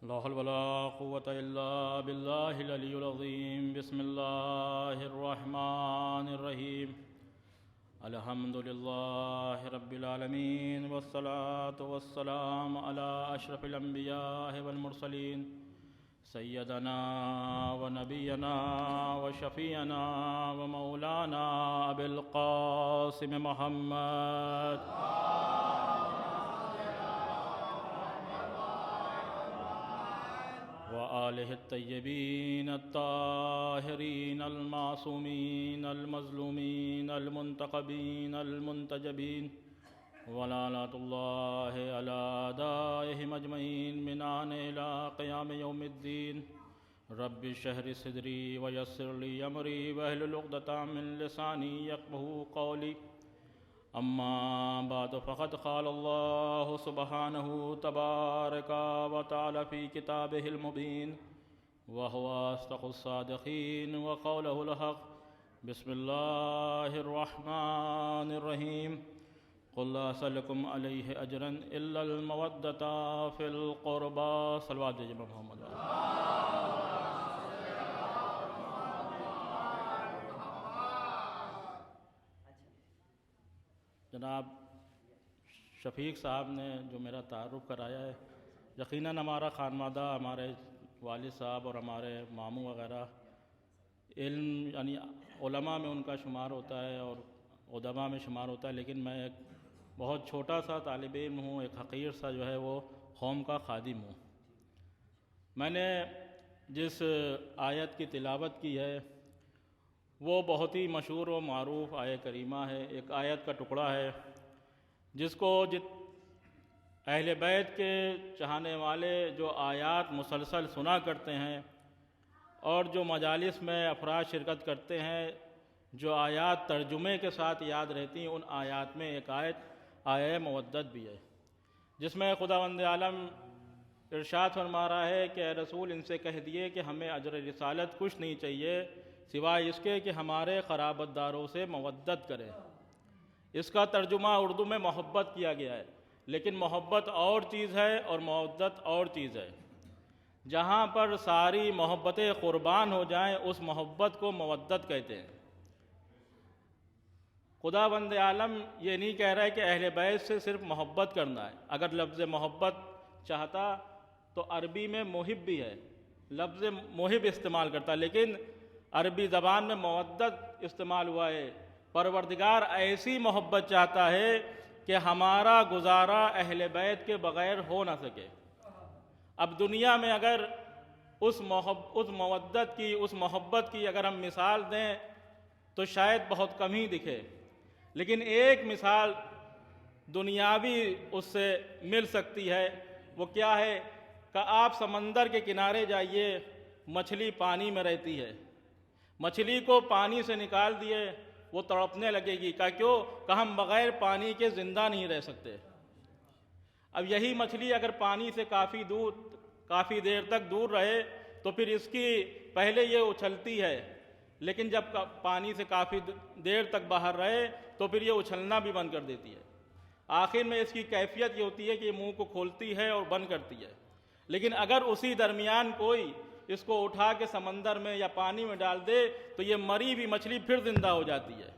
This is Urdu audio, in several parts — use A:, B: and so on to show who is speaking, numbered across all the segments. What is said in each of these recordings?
A: لا حول ولا قوة إلا بالله العلي العظيم. بسم الله الرحمن الرحيم. الحمد لله رب العالمين، والصلاة والسلام على أشرف الأنبياء والمرسلين، سيدنا ونبينا وشفيعنا ومولانا أبي القاسم محمد وآله الطيبين الطاهرين المعصومين المظلومين المنتقبين المنتجبين، ولعنة الله على أعدائهم أجمعين من آن إلى قيام يوم الدين. رب اشرح لي صدري ويسر لي أمري واحلل عقدة من لساني يفقهوا قولي. أما بعد، فقد قال الله سبحانه تبارك وتعالى في كتابه المبين، وهو أصدق الصادقين وقوله الحق. بسم الله الرحمن الرحيم. قل لا أسألكم عليه أجرا إلا المودة في القربى. صلوات جناب محمد. جناب شفیق صاحب نے جو میرا تعارف کرایا ہے، یقیناً ہمارا خانوادہ، ہمارے والد صاحب اور ہمارے ماموں وغیرہ علم یعنی علماء میں ان کا شمار ہوتا ہے اور ادباء میں شمار ہوتا ہے، لیکن میں ایک بہت چھوٹا سا طالب علم ہوں، ایک حقیر سا جو ہے وہ قوم کا خادم ہوں. میں نے جس آیت کی تلاوت کی ہے وہ بہت ہی مشہور و معروف آیت کریمہ ہے. ایک آیت کا ٹکڑا ہے جس کو اہل بیت کے چاہنے والے جو آیات مسلسل سنا کرتے ہیں اور جو مجالس میں افراد شرکت کرتے ہیں، جو آیات ترجمے کے ساتھ یاد رہتی ہیں، ان آیات میں ایک آیہ مودت بھی ہے، جس میں خداوند عالم ارشاد فرما رہا ہے کہ اے رسول ان سے کہہ دیے کہ ہمیں اجر رسالت کچھ نہیں چاہیے سوائے اس کے کہ ہمارے قرابت داروں سے مودت کریں. اس کا ترجمہ اردو میں محبت کیا گیا ہے، لیکن محبت اور چیز ہے اور مودت اور چیز ہے. جہاں پر ساری محبتیں قربان ہو جائیں اس محبت کو مودت کہتے ہیں. خداوند عالم یہ نہیں کہہ رہا ہے کہ اہل بیت سے صرف محبت کرنا ہے. اگر لفظ محبت چاہتا تو عربی میں محب بھی ہے، لفظ محب استعمال کرتا، لیکن عربی زبان میں مودت استعمال ہوا ہے. پروردگار ایسی محبت چاہتا ہے کہ ہمارا گزارا اہل بیت کے بغیر ہو نہ سکے. اب دنیا میں اگر اس مودت کی، اس محبت کی اگر ہم مثال دیں تو شاید بہت کم ہی دکھے، لیکن ایک مثال دنیاوی اس سے مل سکتی ہے. وہ کیا ہے کہ آپ سمندر کے کنارے جائیے، مچھلی پانی میں رہتی ہے، مچھلی کو پانی سے نکال دیے وہ تڑپنے لگے گی. کیوں کہ ہم بغیر پانی کے زندہ نہیں رہ سکتے. اب یہی مچھلی اگر پانی سے کافی دیر تک دور رہے تو پھر اس کی پہلے یہ اچھلتی ہے، لیکن جب پانی سے کافی دیر تک باہر رہے تو پھر یہ اچھلنا بھی بند کر دیتی ہے. آخر میں اس کی کیفیت یہ ہوتی ہے کہ یہ منہ کو کھولتی ہے اور بند کرتی ہے. لیکن اگر اسی درمیان کوئی اس کو اٹھا کے سمندر میں یا پانی میں ڈال دے تو یہ مری ہوئی مچھلی پھر زندہ ہو جاتی ہے.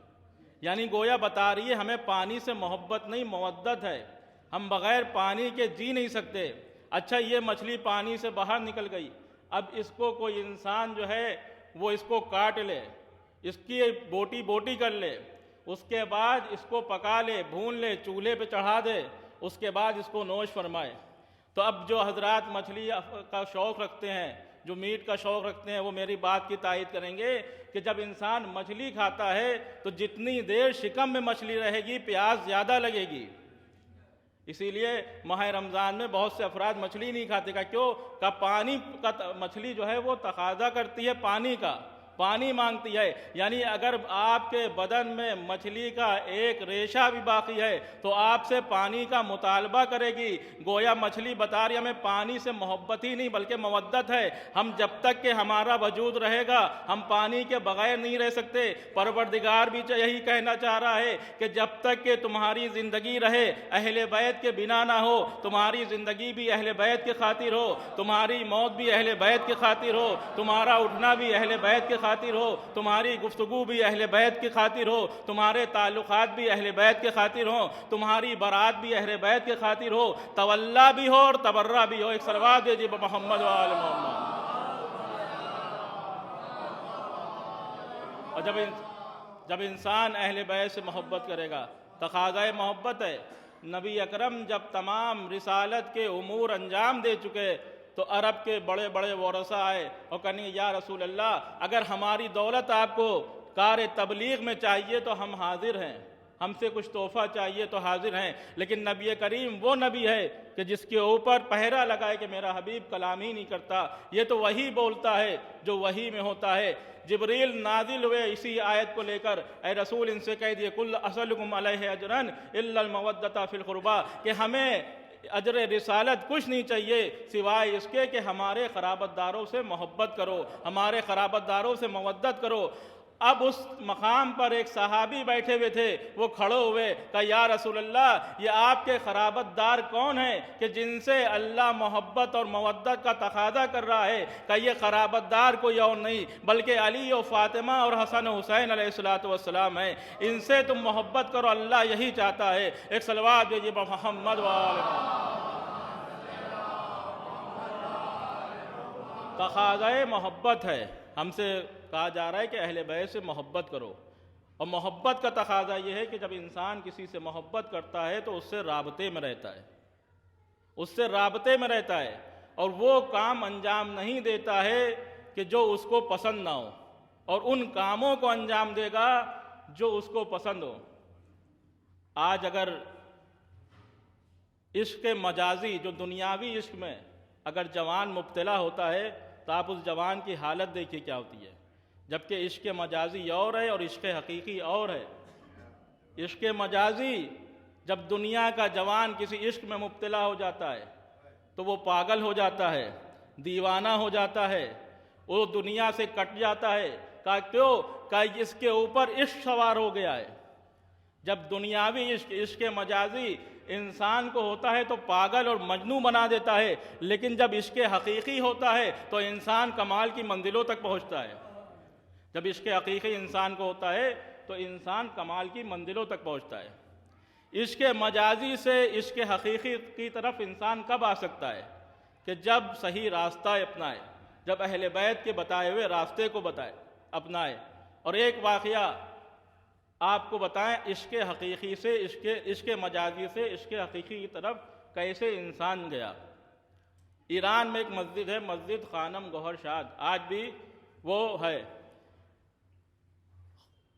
A: یعنی گویا بتا رہی ہے ہمیں پانی سے محبت نہیں مودت ہے، ہم بغیر پانی کے جی نہیں سکتے. اچھا یہ مچھلی پانی سے باہر نکل گئی، اب اس کو کوئی انسان جو ہے وہ اس کو کاٹ لے، اس کی بوٹی کر لے، اس کے بعد اس کو پکا لے، بھون لے، چولہے پہ چڑھا دے، اس کے بعد اس کو نوش فرمائے. تو اب جو حضرات مچھلی کا شوق رکھتے ہیں، جو میٹ کا شوق رکھتے ہیں، وہ میری بات کی تائید کریں گے کہ جب انسان مچھلی کھاتا ہے تو جتنی دیر شکم میں مچھلی رہے گی پیاس زیادہ لگے گی. اسی لیے ماہ رمضان میں بہت سے افراد مچھلی نہیں کھاتے. کیوں کہ پانی کا مچھلی جو ہے وہ تقاضا کرتی ہے پانی کا، پانی مانگتی ہے۔ یعنی اگر آپ کے بدن میں مچھلی کا ایک ریشہ بھی باقی ہے تو آپ سے پانی کا مطالبہ کرے گی۔ گویا مچھلی بتا رہی ہمیں پانی سے محبت ہی نہیں بلکہ مودت ہے۔ ہم جب تک کہ ہمارا وجود رہے گا ہم پانی کے بغیر نہیں رہ سکتے۔ پروردگار بھی یہی کہنا چاہ رہا ہے کہ جب تک کہ تمہاری زندگی رہے اہل بیت کے بنا نہ ہو، تمہاری زندگی بھی اہل بیت کی خاطر ہو، تمہاری موت بھی اہل بیت کی خاطر ہو، تمہارا اٹھنا بھی اہل بیت کی خاطر ہو، تمہاری گفتگو بھی اہل بیت کی خاطر ہو، تمہارے تعلقات بھی اہل بیت کی خاطر ہو، تمہاری برات بھی اہل بیت کی خاطر ہو، تولا بھی ہو اور تبرہ بھی ہو۔ ایک صلوات دیجیے محمد و آل محمد۔ اور جب انسان اہل بیت سے محبت کرے گا، تقاضۂ محبت ہے۔ نبی اکرم جب تمام رسالت کے امور انجام دے چکے تو عرب کے بڑے بڑے ورثاء آئے اور کہنے یا رسول اللہ اگر ہماری دولت آپ کو کار تبلیغ میں چاہیے تو ہم حاضر ہیں، ہم سے کچھ تحفہ چاہیے تو حاضر ہیں۔ لیکن نبی کریم وہ نبی ہے کہ جس کے اوپر پہرا لگائے کہ میرا حبیب کلام ہی نہیں کرتا، یہ تو وہی بولتا ہے جو وہی میں ہوتا ہے۔ جبریل نازل ہوئے اسی آیت کو لے کر، اے رسول ان سے کہہ دیے کل اسألکم علیہ اجرا الا المودۃ فی القربیٰ، کہ ہمیں اجر رسالت کچھ نہیں چاہیے سوائے اس کے کہ ہمارے قرابت داروں سے محبت کرو، ہمارے قرابت داروں سے مودت کرو۔ اب اس مقام پر ایک صحابی بیٹھے ہوئے تھے، وہ کھڑے ہوئے کہ یا رسول اللہ یہ آپ کے قرابت دار کون ہیں کہ جن سے اللہ محبت اور مودت کا تقاضا کر رہا ہے؟ کہ یہ قرابت دار کوئی اور نہیں بلکہ علی و فاطمہ اور حسن و حسین علیہ السلام ہیں، ان سے تم محبت کرو، اللہ یہی چاہتا ہے۔ ایک صلوات دیجیے محمد و آل محمد۔ تقاضۂ محبت ہے، ہم سے کہا جا رہا ہے کہ اہل بیت سے محبت کرو، اور محبت کا تقاضا یہ ہے کہ جب انسان کسی سے محبت کرتا ہے تو اس سے رابطے میں رہتا ہے، اس سے رابطے میں رہتا ہے، اور وہ کام انجام نہیں دیتا ہے کہ جو اس کو پسند نہ ہو، اور ان کاموں کو انجام دے گا جو اس کو پسند ہو۔ آج اگر عشق مجازی جو دنیاوی عشق میں اگر جوان مبتلا ہوتا ہے تو آپ اس جوان کی حالت دیکھیے کیا ہوتی ہے، جبکہ عشق مجازی اور ہے اور عشق حقیقی اور ہے۔ عشق مجازی جب دنیا کا جوان کسی عشق میں مبتلا ہو جاتا ہے تو وہ پاگل ہو جاتا ہے، دیوانہ ہو جاتا ہے، وہ دنیا سے کٹ جاتا ہے۔ کیوں؟ کہ اس کے اوپر عشق سوار ہو گیا ہے۔ جب دنیاوی عشق مجازی انسان کو ہوتا ہے تو پاگل اور مجنون بنا دیتا ہے، لیکن جب عشق حقیقی ہوتا ہے تو انسان کمال کی منزلوں تک پہنچتا ہے۔ جب عشق حقیقی انسان کو ہوتا ہے تو انسان کمال کی منزلوں تک پہنچتا ہے۔ عشق مجازی سے عشق حقیقی کی طرف انسان کب آ سکتا ہے؟ کہ جب صحیح راستہ اپنائے، جب اہل بیت کے بتائے ہوئے راستے کو اپنائے۔ اور ایک واقعہ آپ کو بتائیں عشق حقیقی سے عشق مجازی سے عشق حقیقی کی طرف کیسے انسان گیا۔ ایران میں ایک مسجد ہے، مسجد خانم گوہر شاد، آج بھی وہ ہے۔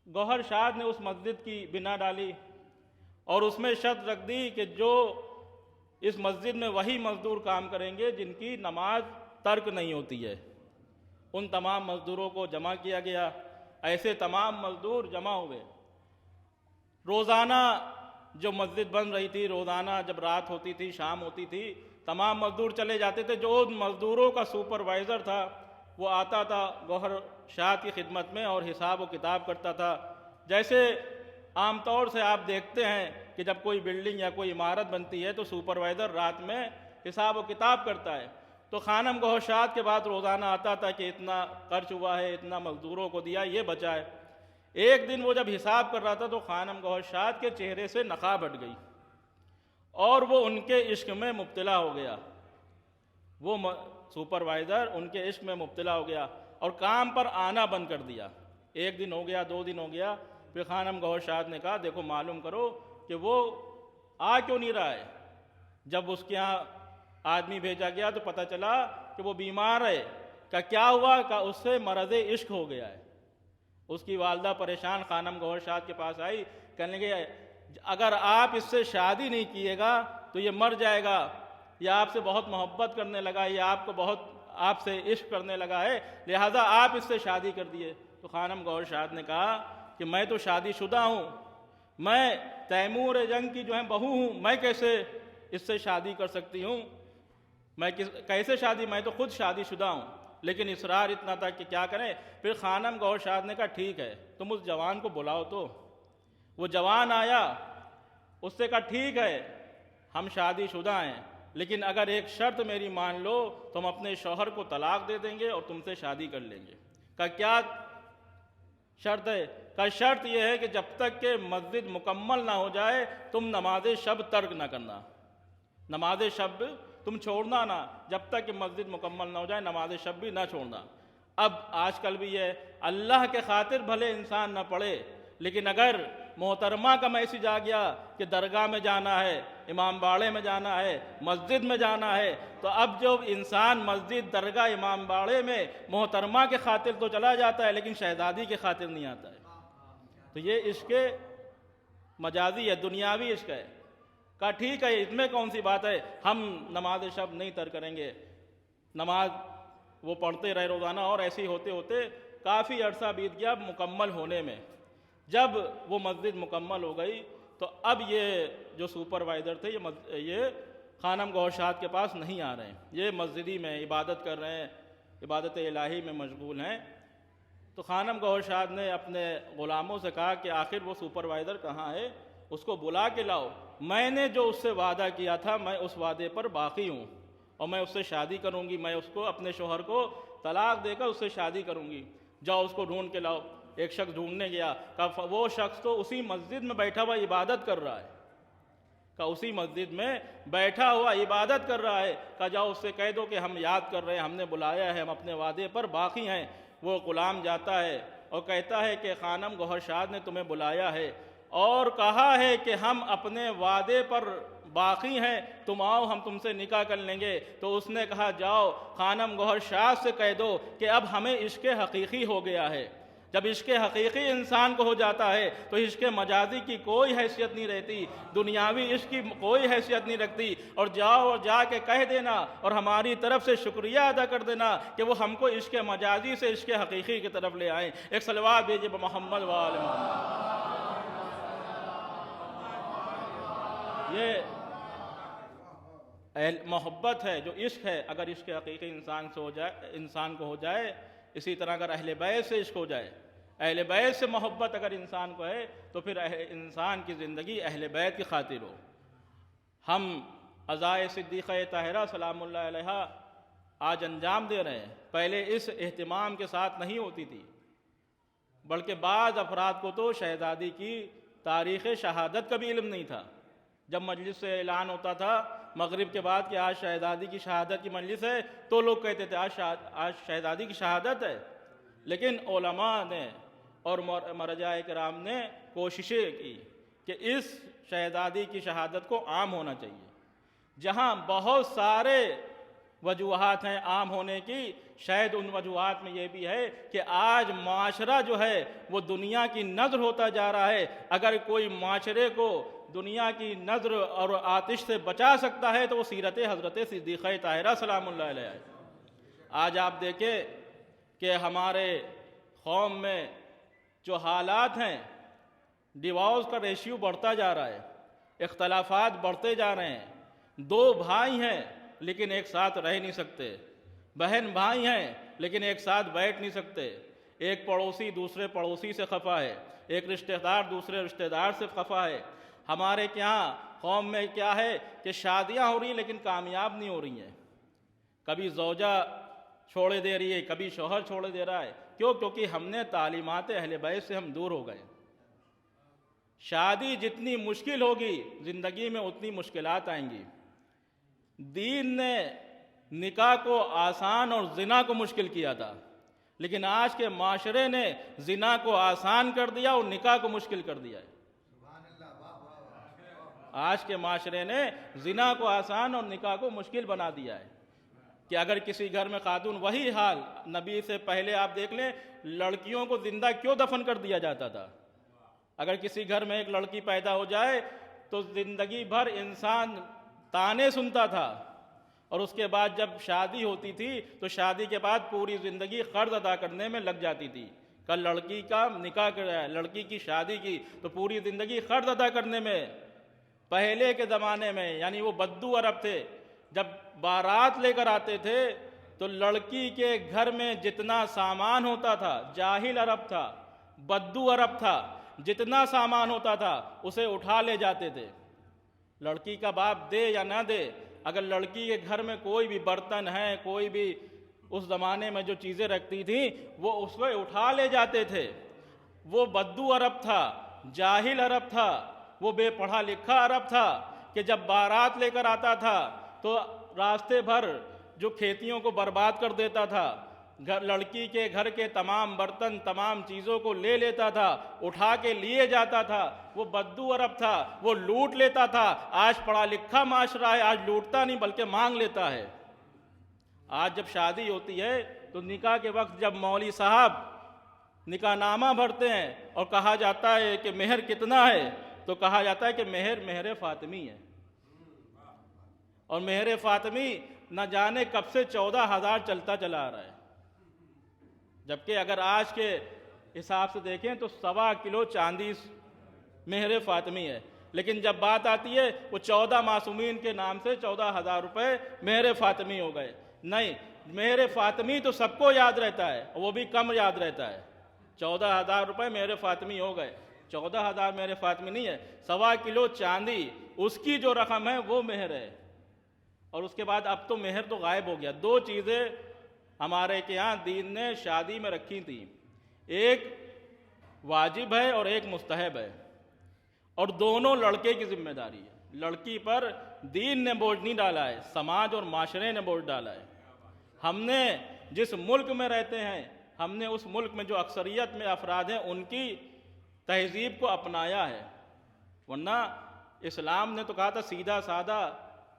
A: گوہر شاد نے اس مسجد کی بنا ڈالی اور اس میں شرط رکھ دی کہ جو اس مسجد میں وہی مزدور کام کریں گے جن کی نماز ترک نہیں ہوتی ہے۔ ان تمام مزدوروں کو جمع کیا گیا، ایسے تمام مزدور جمع ہوئے۔ روزانہ جو مسجد بن رہی تھی، روزانہ جب رات ہوتی تھی، شام ہوتی تھی، تمام مزدور چلے جاتے تھے۔ جو ان مزدوروں کا سپروائزر تھا وہ آتا تھا گوہر شاد کی خدمت میں اور حساب و کتاب کرتا تھا۔ جیسے عام طور سے آپ دیکھتے ہیں کہ جب کوئی بلڈنگ یا کوئی عمارت بنتی ہے تو سپروائزر رات میں حساب و کتاب کرتا ہے۔ تو خانم گوہر شاد کے بعد روزانہ آتا تھا کہ اتنا خرچ ہوا ہے، اتنا مزدوروں کو دیا، یہ بچا ہے۔ ایک دن وہ جب حساب کر رہا تھا تو خانم گوہر شاد کے چہرے سے نقاب ہٹ گئی اور وہ ان کے عشق میں مبتلا ہو گیا۔ وہ سپروائزر ان کے عشق میں مبتلا ہو گیا اور کام پر آنا بند کر دیا۔ ایک دن ہو گیا، 2 دن ہو گیا، پھر خانم گوہر شاد نے کہا دیکھو معلوم کرو کہ وہ آ کیوں نہیں رہا ہے۔ جب اس کے ہاں آدمی بھیجا گیا تو پتہ چلا کہ وہ بیمار ہے۔ کہ کیا ہوا؟ کہ اس سے مرض عشق ہو گیا ہے۔ اس کی والدہ پریشان خانم گوہر شاد کے پاس آئی، کہنے لگے اگر آپ اس سے شادی نہیں کیے گا تو یہ مر جائے گا، یہ آپ سے بہت محبت کرنے لگا، یہ آپ سے عشق کرنے لگا ہے، لہذا آپ اس سے شادی کر دیے۔ تو خانم گوہر شاد نے کہا کہ میں تو شادی شدہ ہوں، میں تیمور جنگ کی جو ہے بہو ہوں، میں کیسے اس سے شادی کر سکتی ہوں؟ میں کیسے شادی، میں تو خود شادی شدہ ہوں۔ لیکن اصرار اتنا تھا کہ کیا کریں۔ پھر خانم گوہر شاد نے کہا ٹھیک ہے، تم اس جوان کو بلاؤ تو۔ وہ جوان آیا، اس سے کہا ٹھیک ہے ہم شادی شدہ ہیں، لیکن اگر ایک شرط میری مان لو تو ہم اپنے شوہر کو طلاق دے دیں گے اور تم سے شادی کر لیں گے۔ کہا کیا شرط ہے؟ کہا شرط یہ ہے کہ جب تک کہ مسجد مکمل نہ ہو جائے تم نماز شب ترک نہ کرنا، نماز شب تم چھوڑنا نہ، جب تک کہ مسجد مکمل نہ ہو جائے نماز شب بھی نہ چھوڑنا۔ اب آج کل بھی ہے، اللہ کے خاطر بھلے انسان نہ پڑھے، لیکن اگر محترمہ کا میسج آ گیا کہ درگاہ میں جانا ہے، امام باڑے میں جانا ہے، مسجد میں جانا ہے، تو اب جو انسان مسجد، درگاہ، امام باڑے میں محترمہ کے خاطر تو چلا جاتا ہے لیکن شہزادی کے خاطر نہیں آتا ہے۔ تو یہ عشق مجازی ہے، دنیاوی عشق ہے۔ کہا ٹھیک ہے، اس میں کون سی بات ہے، ہم نماز شب نہیں ترک کریں گے۔ نماز وہ پڑھتے رہے روزانہ، اور ایسے ہی ہوتے ہوتے کافی عرصہ بیت گیا مکمل ہونے میں۔ جب وہ مسجد مکمل ہو گئی تو اب یہ جو سپروائزر تھے یہ خانم گوہر شاد کے پاس نہیں آ رہے ہیں، یہ مسجدی میں عبادت کر رہے ہیں، عبادت الہی میں مشغول ہیں۔ تو خانم گوہر شاد نے اپنے غلاموں سے کہا کہ آخر وہ سپروائزر کہاں ہے، اس کو بلا کے لاؤ، میں نے جو اس سے وعدہ کیا تھا میں اس وعدے پر باقی ہوں اور میں اس سے شادی کروں گی، میں اس کو اپنے شوہر کو طلاق دے کر اس سے شادی کروں گی، جاؤ اس کو ڈھونڈ کے لاؤ۔ ایک شخص ڈھونڈنے گیا، کہا وہ شخص تو اسی مسجد میں بیٹھا ہوا عبادت کر رہا ہے، کہا اسی مسجد میں بیٹھا ہوا عبادت کر رہا ہے، کہا جاؤ اس سے کہہ دو کہ ہم یاد کر رہے ہیں، ہم نے بلایا ہے، ہم اپنے وعدے پر باقی ہیں۔ وہ غلام جاتا ہے اور کہتا ہے کہ خانم گوہر شاد نے تمہیں بلایا ہے اور کہا ہے کہ ہم اپنے وعدے پر باقی ہیں، تم آؤ ہم تم سے نکاح کر لیں گے۔ تو اس نے کہا جاؤ خانم گوہر شاد سے کہہ دو کہ اب ہمیں عشق حقیقی ہو گیا ہے۔ جب عشق حقیقی انسان کو ہو جاتا ہے تو عشق مجازی کی کوئی حیثیت نہیں رہتی، دنیاوی عشق کی کوئی حیثیت نہیں رکھتی۔ اور جاؤ اور جا کے کہہ دینا اور ہماری طرف سے شکریہ ادا کر دینا کہ وہ ہم کو عشق مجازی سے عشق حقیقی کی طرف لے آئیں۔ ایک صلوات بھیجئے محمد و آل محمد۔ یہ محبت ہے، جو عشق ہے، اگر عشق حقیقی انسان کو ہو جائے، اسی طرح اگر اہل بیت سے عشق ہو جائے، اہل بیت سے محبت اگر انسان کو ہے تو پھر انسان کی زندگی اہل بیت کی خاطر ہو۔ ہم عزائے صدیقہ طاہرہ سلام اللہ علیہا آج انجام دے رہے ہیں، پہلے اس اہتمام کے ساتھ نہیں ہوتی تھی، بلکہ بعض افراد کو تو شہزادی کی تاریخ شہادت کا بھی علم نہیں تھا۔ جب مجلس سے اعلان ہوتا تھا مغرب کے بعد کہ آج شہزادی کی شہادت کی مجلس ہے تو لوگ کہتے تھے آج شہزادی کی شہادت ہے، لیکن علماء نے اور مرجع کرام نے کوششیں کی کہ اس شہزادی کی شہادت کو عام ہونا چاہیے۔ جہاں بہت سارے وجوہات ہیں عام ہونے کی، شاید ان وجوہات میں یہ بھی ہے کہ آج معاشرہ جو ہے وہ دنیا کی نظر ہوتا جا رہا ہے۔ اگر کوئی معاشرے کو دنیا کی نظر اور آتش سے بچا سکتا ہے تو وہ سیرت حضرت صدیقہ طاہرہ سلام اللہ علیہ ہے۔ آج آپ دیکھیں کہ ہمارے قوم میں جو حالات ہیں، ڈیورس کا ریشیو بڑھتا جا رہا ہے، اختلافات بڑھتے جا رہے ہیں، دو بھائی ہیں لیکن ایک ساتھ رہ نہیں سکتے، بہن بھائی ہیں لیکن ایک ساتھ بیٹھ نہیں سکتے، ایک پڑوسی دوسرے پڑوسی سے خفا ہے، ایک رشتہ دار دوسرے رشتہ دار سے خفا ہے۔ ہمارے یہاں قوم میں کیا ہے کہ شادیاں ہو رہی ہیں لیکن کامیاب نہیں ہو رہی ہیں، کبھی زوجہ چھوڑے دے رہی ہے، کبھی شوہر چھوڑے دے رہا ہے۔ کیوں؟ کیونکہ ہم نے تعلیمات اہل بیت سے ہم دور ہو گئے۔ شادی جتنی مشکل ہوگی زندگی میں اتنی مشکلات آئیں گی۔ دین نے نکاح کو آسان اور زنا کو مشکل کیا تھا، لیکن آج کے معاشرے نے زنا کو آسان کر دیا اور نکاح کو مشکل کر دیا ہے۔ آج کے معاشرے نے زنا کو آسان اور نکاح کو مشکل بنا دیا ہے کہ اگر کسی گھر میں خاتون، وہی حال نبی سے پہلے آپ دیکھ لیں، لڑکیوں کو زندہ کیوں دفن کر دیا جاتا تھا؟ اگر کسی گھر میں ایک لڑکی پیدا ہو جائے تو زندگی بھر انسان تانے سنتا تھا، اور اس کے بعد جب شادی ہوتی تھی تو شادی کے بعد پوری زندگی قرض ادا کرنے میں لگ جاتی تھی کل لڑکی کا نکاح کرایا ہے، لڑکی کی شادی کی، تو پوری زندگی قرض ادا کرنے میں۔ پہلے کے زمانے میں یعنی وہ بدو عرب تھے، جب بارات لے کر آتے تھے تو لڑکی کے گھر میں جتنا سامان ہوتا تھا، جاہل عرب تھا، بدو عرب تھا، جتنا سامان ہوتا تھا اسے اٹھا لے جاتے تھے۔ لڑکی کا باپ دے یا نہ دے، اگر لڑکی کے گھر میں کوئی بھی برتن ہے، کوئی بھی اس زمانے میں جو چیزیں رکھتی تھیں وہ اس کو اٹھا لے جاتے تھے۔ وہ بدو عرب تھا، جاہل عرب تھا، وہ بے پڑھا لکھا عرب تھا کہ جب بارات لے کر آتا تھا تو راستے بھر جو کھیتیوں کو برباد کر دیتا تھا، لڑکی کے گھر کے تمام برتن، تمام چیزوں کو لے لیتا تھا، اٹھا کے لیے جاتا تھا۔ وہ بدو عرب تھا، وہ لوٹ لیتا تھا۔ آج پڑھا لکھا معاشرہ ہے، آج لوٹتا نہیں بلکہ مانگ لیتا ہے۔ آج جب شادی ہوتی ہے تو نکاح کے وقت جب مولوی صاحب نکاح نامہ بھرتے ہیں اور کہا جاتا ہے کہ مہر کتنا ہے، تو کہا جاتا ہے کہ مہر فاطمی ہے، اور مہر فاطمی نہ جانے کب سے 14,000 چلتا چلا آ رہا ہے، جبکہ اگر آج کے حساب سے دیکھیں تو 1.25 کلو چاندی مہر فاطمی ہے، لیکن جب بات آتی ہے وہ 14 معصومین کے نام سے 14,000 روپے مہر فاطمی ہو گئے۔ نہیں، مہر فاطمی تو سب کو یاد رہتا ہے، وہ بھی کم یاد رہتا ہے۔ 14,000 روپے مہر فاطمی ہو گئے، 14,000 مہر فاطمی نہیں ہے، 1.25 کلو چاندی اس کی جو رقم ہے وہ مہر ہے۔ اور اس کے بعد اب تو مہر تو غائب ہو گیا۔ 2 چیزیں ہمارے کے ہاں دین نے شادی میں رکھی تھیں، ایک واجب ہے اور ایک مستحب ہے، اور دونوں لڑکے کی ذمہ داری ہے۔ لڑکی پر دین نے بوجھ نہیں ڈالا ہے، سماج اور معاشرے نے بوجھ ڈالا ہے۔ ہم نے جس ملک میں رہتے ہیں، ہم نے اس ملک میں جو اکثریت میں افراد ہیں ان کی تہذیب کو اپنایا ہے، ورنہ اسلام نے تو کہا تھا سیدھا سادہ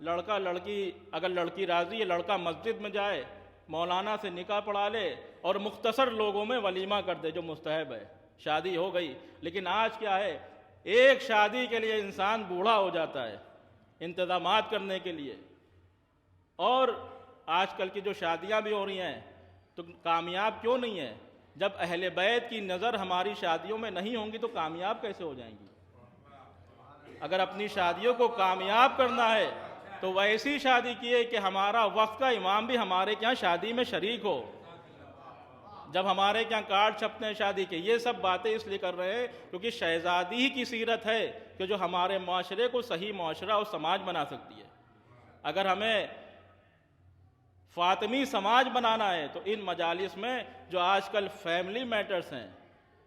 A: لڑکا لڑکی، اگر لڑکی راضی ہے لڑکا مسجد میں جائے، مولانا سے نکاح پڑھا لے اور مختصر لوگوں میں ولیمہ کر دے جو مستحب ہے، شادی ہو گئی۔ لیکن آج کیا ہے، ایک شادی کے لیے انسان بوڑھا ہو جاتا ہے انتظامات کرنے کے لیے۔ اور آج کل کی جو شادیاں بھی ہو رہی ہیں تو کامیاب کیوں نہیں ہیں؟ جب اہل بیت کی نظر ہماری شادیوں میں نہیں ہوں گی تو کامیاب کیسے ہو جائیں گی؟ اگر اپنی شادیوں کو کامیاب کرنا ہے تو ویسی شادی کیے کہ ہمارا وقت کا امام بھی ہمارے یہاں شادی میں شریک ہو۔ جب ہمارے یہاں کارڈ چھپتے ہیں شادی کے، یہ سب باتیں اس لیے کر رہے ہیں کیونکہ شہزادی ہی کی سیرت ہے کہ جو ہمارے معاشرے کو صحیح معاشرہ اور سماج بنا سکتی ہے۔ اگر ہمیں فاطمی سماج بنانا ہے تو ان مجالس میں جو آج کل فیملی میٹرز ہیں،